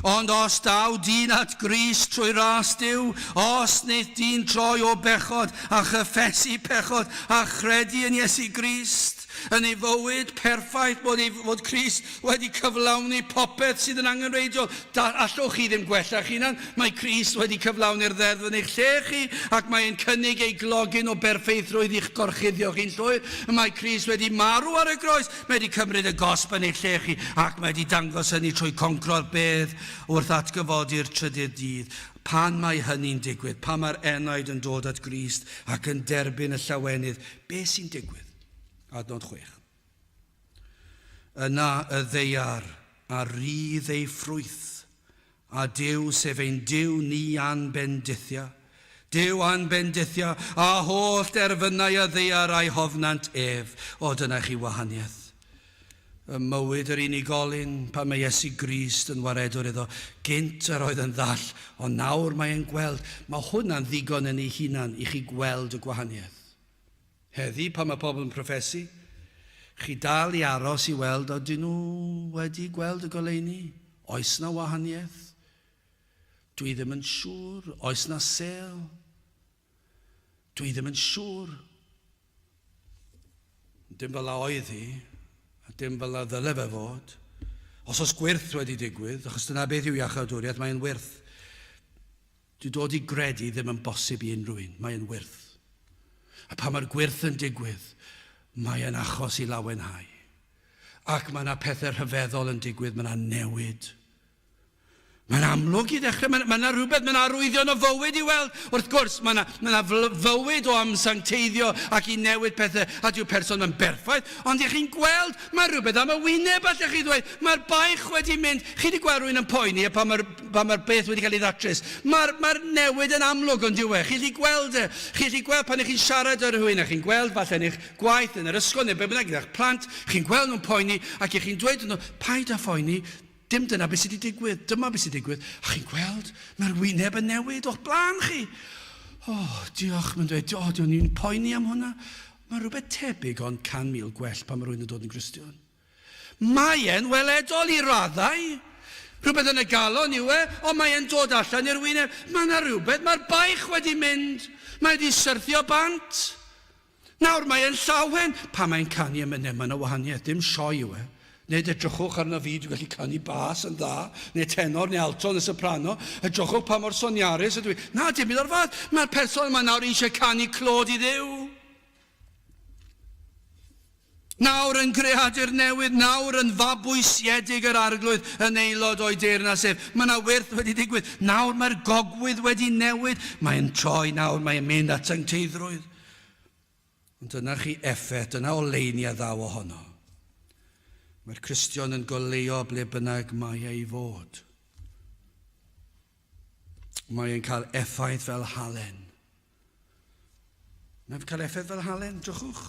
Ond os daw dyn at grys trwy ras Duw, os wneith dyn troi o bechod a chyffesu pechod a chredu yn Iesu Grist, yn ei fywyd perffaith bod Crist wedi cyflawni popeth sydd yn angenreidiol. Allwch chi ddim gwella'ch hunan. Mae Crist wedi cyflawni'r ddeddf yn eich lle chi, ac mae'n cynnig ei glogyn o berffeithrwydd i'ch gorchuddio chi'n llwyr. Mae Crist wedi marw ar y groes, mae wedi cymryd y gosb yn eich lle chi, ac mae wedi dangos hynny trwy concro'r bedd wrth atgyfodi'r trydydd dydd. Pan mae hynny'n digwydd, pan mae'r enaid yn dod at Grist ac yn derbyn y llawenydd, be sy'n digwydd? Adnod 6. Yna y ddeiar a rydd ei ffrwyth, a Duw sef ein Duw ni anbendithia. Duw anbendithia, a holl derfynau y ddeiar a'i hofnant ef. Dyna chi wahaniaeth. Y mywyd yr unigolyn pan mae Iesu Grist yn waredwr iddo. Gynt yr oedd yn ddall, ond nawr mae'n gweld. Mae hwnna'n ddigon yn ei hunan I chi gweld y gwahaniaeth. Heddi, pan mae pobl yn profesu, chi dal I aros I weld, ydyn nhw wedi gweld y goleuni? Oes na wahaniaeth? Dwi ddim yn siŵr. Oes na sel? Dwi ddim yn siŵr. Dim fel a oedd hi, a dim fel a ddyle fe fod. Os gwirth wedi digwydd, achos dyna beth yw Iachawdwriaeth, mae'n wyrth. Dwi dod i gredu ddim yn bosib i unrhyw un. Mae'n wyrth. A pan mae'r gwyrth yn digwydd, mae'n achos i lawenhau. Ac mae yna pethau rhyfeddol yn digwydd, mae yna newid. Mae'n amlwg i ddechrau, mae yna rhywbeth, mae yna arwyddion o fywyd i weld. Wrth gwrs, mae yna fywyd o amsancteiddio ac i newid pethau, a dyw'r person yn berffaith. Ond i chi'n gweld, mae rhywbeth am y wyneb allech chi ddweud. Mae'r baich wedi mynd. Chi wedi gweld rhywun yn poeni, a pan mae'r beth wedi cael ei ddatrys. Mae'r newid yn amlwg ond diwe. Chi wedi gweld e. Chi wedi gweld pan ych chi'n siarad ar rhywun, a chi'n gweld falle yn eich gwaith yn yr ysgol, neu be bynnag gyda'ch plant, chi'n gweld nhw'n poeni, ac ych chi'n dweud nhw, paid â phoeni, dim dyna beth sydd wedi digwydd, dyma beth sydd wedi digwydd. A chi'n gweld, mae'r wyneb yn newid o'ch blaen chi. Diolch, mae'n dweud, diolch, ni'n poeni am hwnna. Mae rhywbeth tebyg ond 100,000 gwell pan mae rhywun yn dod yn Gristion. Mae'n weledol i raddau. Rhywbeth yn y galon yw ond mae'n dod allan i'r wyneb. Mae yna rhywbeth, mae'r baich wedi mynd. Mae wedi syrthio bant. Nawr mae'n llawen. Pa mae'n canu am yna wahaniaeth, dim sioe yw Neu edrychwch arno fi, dwi'n gallu canu bas yn dda, neu tenor, neu alto, neu soprano. Edrychwch pa mor soniarus ydw i. Na, dim byd o'r fath. Mae'r person yma nawr eisiau canu clod i Dduw. Nawr yn greadur newydd, nawr yn fabwysiedig yr arglwydd yn aelod o'i deyrnas ef. Mae yna wyrth wedi digwydd. Nawr mae'r gogwydd wedi newid. Mae'n troi nawr, mae'n mynd at sancteiddrwydd. Ond dyna chi effaith, dyna oleunia ddaw ohono. Mae'r Cristion yn goleuo ble bynnag mae ei fod. Mae'n cael effaith fel halen. Mae'n cael effaith fel halen, drychwch.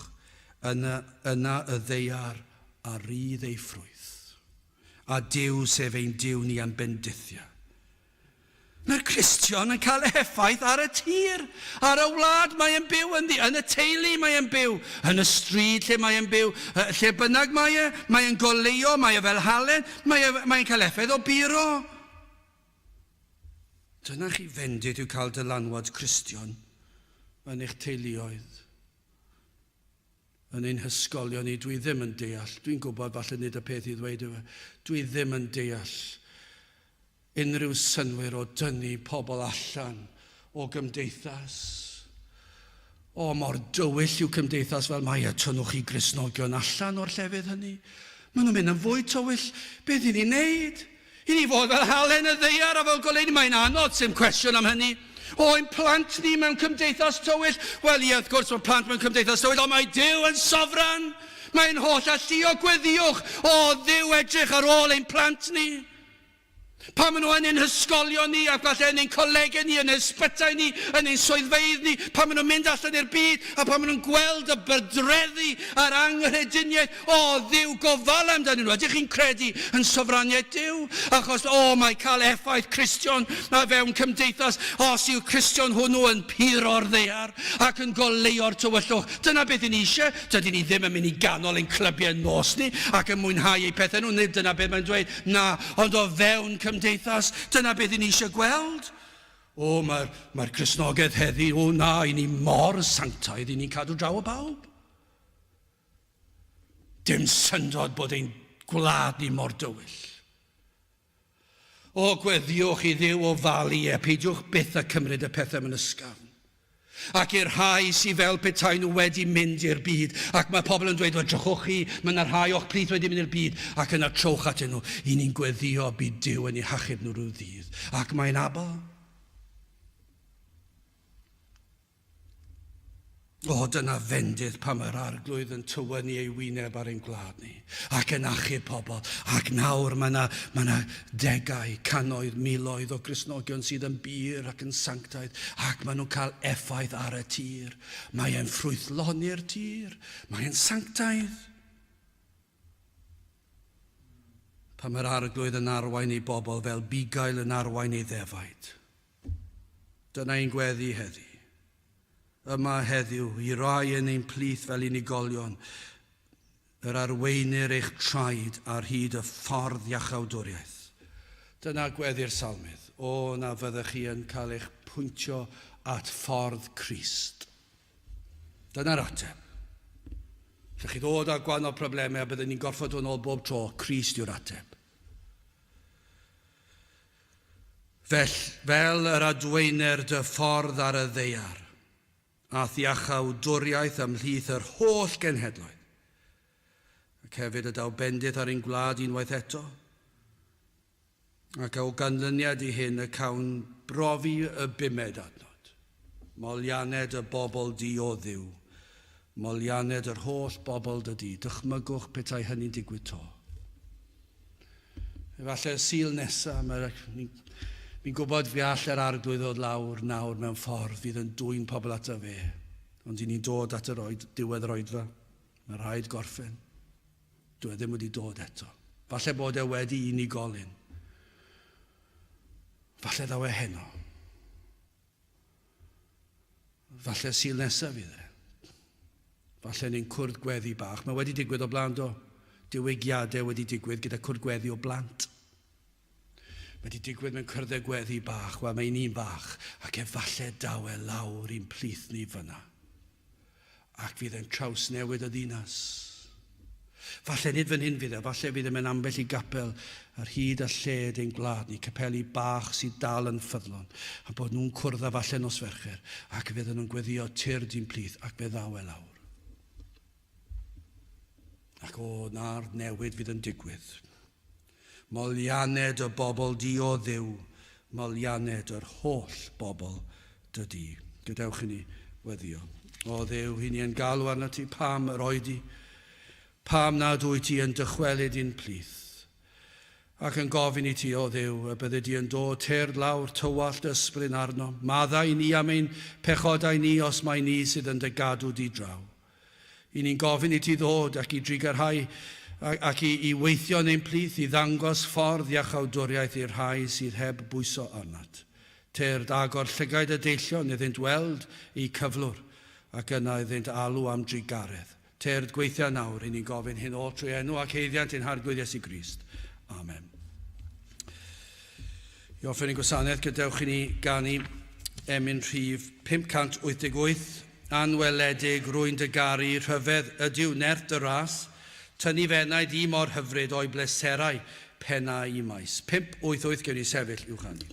Yna y ddeiar a rydd ei ffrwyth. A Duw sef ein Duw ni am bendithia. Mae'r Cristion yn cael effaith ar y tir, ar y wlad mae'n byw yn y teulu mae'n byw, yn y stryd lle mae'n byw, lle bynnag mae'n goleuo, mae'n fel halen, mae'n cael effaith o biro. Dyna chi fendid yw cael dylanwad Cristion yn eich teuluoedd. Yn ein hysgolion ni, dwi ddim yn deall, dwi'n gwybod falle nid y peth i ddweud yw, dwi ddim yn deall unrhyw synwyr o dynnu pobl allan o gymdeithas. Mor dywyll yw cymdeithas fel mae tynwch i Gristnogion allan o'r llefydd hynny. Maen nhw'n mynd yn fwy tywyll. Beth i ni wneud? I ni fod fel halen y ddeiar a fel goleuni, mae'n anodd, sy'n cwestiwn am hynny. Ein plant ni mewn cymdeithas tywyll? Wel, wrth gwrs, mae plant mewn cymdeithas tywyll, ond mae Duw yn sofran. Mae'n holl alluo gweddiwch Dduw edrych ar ôl ein plant ni. Pan maen nhw yn ein hysgolion ni, ac falle yn ein colegau ni, yn ein ysbytau ni, yn ein swyddfeydd ni, pan maen nhw'n mynd allan i'r byd, a pan maen nhw'n gweld y bydreddu a'r anghrediniaeth, Dduw gofal amdanyn nhw. Ydych chi'n credu yn sofraniaeth Duw? Achos, mae cael effaith Cristion a fewn cymdeithas, os yw Cristion hwnnw yn piro'r ddeiar ac yn goleuo'r tywyllwch. Dyna beth ni eisiau. Dydyn ni ddim yn mynd i ganol ein clybiau nos ni ac yn mwynhau eu pethau nhw. Nid dyna beth mae'n dweud. Na, ond o fewn cymdeithas, dyna beth ni eisiau gweld. Mae'r Cristnogaeth heddi, na, i ni mor sanctaidd, i ni'n cadw draw o bawb. Dim syndod bod ein gwlad ni mor dywyll. Gweddiwch i Dduw o falu peidiwch byth a cymryd y pethau mewn ysgafn. Ac i'r rhai sydd fel petai nhw wedi mynd i'r byd, ac mae pobl yn dweud, drychwch chi, mae yna rhai o'ch plith wedi mynd i'r byd, ac yna trowch atyn nhw, i ni'n gweddio byd Duw yn ei hachub nhw rhyw ddydd. Ac mae'n abal. Dyna fendydd pan mae'r arglwydd yn tywynnu ei wyneb ar ein gwlad ni, ac yn achub pobl, ac nawr mae yna degau, cannoedd, miloedd o Gristnogion sydd yn bir ac yn sanctaidd, ac maen nhw'n cael effaith ar y tir. Mae e'n ffrwythloni'r tir, mae e'n sanctaidd. Pan mae'r arglwydd yn arwain ei bobl fel bugail yn arwain ei ddefaid. Dyna ein gweddi heddi. Yma heddiw, i rai yn ein plith fel unigolion, yr arweinir eich traed ar hyd y ffordd Iachawdwriaeth. Dyna gweddi'r salmydd. Na fyddech chi yn cael eich pwyntio at ffordd Crist. Dyna'r ateb. Lle chi ddod â gwahanol problemau a byddwn ni'n gorfod yn ôl bob tro, Crist yw'r ateb. Fel yr adweiner dy ffordd ar y ddeiar, ath Iachawdwriaeth ymhlith yr holl genhedloedd, ac hefyd y daw bendith ar ein gwlad unwaith eto, ac o ganlyniad i hyn y cawn brofi y bumed adnod. Molianed y bobl di o Dduw, molianed yr holl bobl dy di. Dychmygwch petai hynny'n digwydd to. Efallai Sul nesaf, mi'n gwybod fi all yr arglwydd ddod lawr nawr mewn ffordd fydd yn dwy'n pobl ato fe. Ond i ni'n dod at yr diwedd yr oedfa. Mae rhaid gorffen. Dwi ddim wedi dod eto. Falle bod e wedi unigolyn. Falle ddaw e heno. Falle Sul nesaf fydd e. Falle ni'n cwrdd gweddi bach. Mae wedi digwydd o blaen do. Diwygiadau wedi digwydd gyda cwrdd gweddi o blant. Mae wedi digwydd mewn cyrddau gweddi bach, wel mae'n un bach, ac efallai daw e lawr i'n plith ni fyna. Ac fydd e'n traws newid y ddinas. Falle nid fan hyn fydd e, falle fydd e'n ambell i gapel ar hyd a lled ein gwlad ni, capeli bach sydd dal yn ffyddlon, a bod nhw'n cwrdd â falle nos Fercher, ac fydd nhw'n gweddio tyrd i'n plith, ac fe ddaw e lawr. Ac o na'r newid fydd yn digwydd. Molianed y bobl di o Dduw, molianed yr holl bobl dy di. Gadewch i ni weddio. O Dduw, hi ni yn galw arno ti, pam yr oedi, pam nad wyt ti yn dychwelyd i'n plith. Ac yn gofyn i ti, o Dduw, y bydde di yn dod tyrd lawr tywallt ysbryd arno. Maddau ni am ein pechodau ni os mae ni sydd yn dy gadw di draw. I ni'n gofyn i ti ddod ac i drigarhau ac i weithio yn ein plith i ddangos ffordd iachawdwriaeth i'r rhai sydd heb bwyso arnat. Tyrd agor llygaid y deillion iddynt weld i cyflwr ac yna iddynt alw am drigaredd. Tyrd gweithio nawr i ni'n gofyn hyn o trwy enw ac heiddiant ein harglwydd Iesu Grist. Amen. I offer ein gwasanaeth gadewch i ni ganu emyn rhif 588 anweledig rwy'n dy garu rhyfedd ydyw nerth dy ras, tynnu fennau di mor hyfryd o'i bleserau pennau i maes. 588 gewn ni sefyll i'w chanu.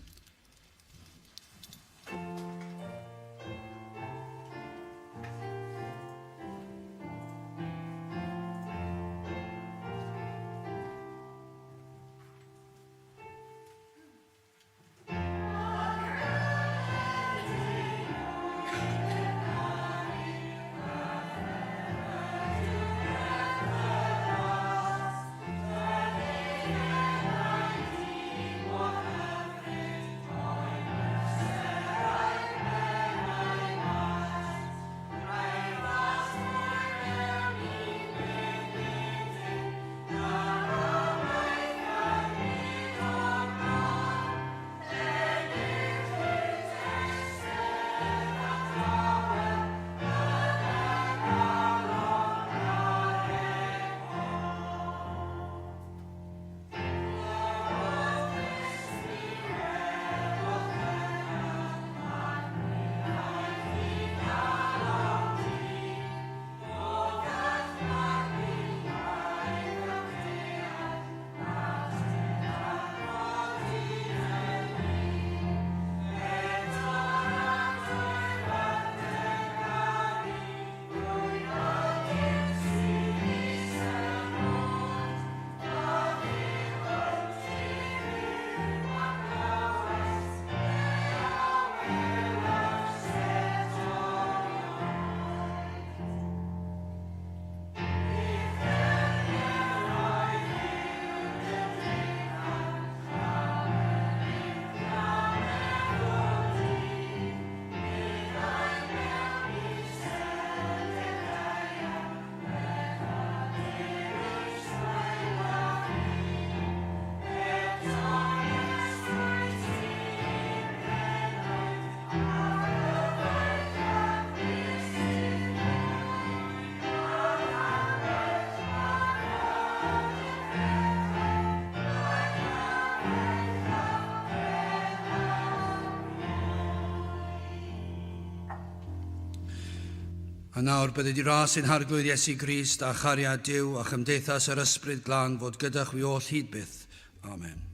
A nawr bydde di ras ein harglwydd Iesu Grist a chariad Duw a chymdeithas yr ysbryd glân fod gyda'ch fi oll hyd byth. Amen.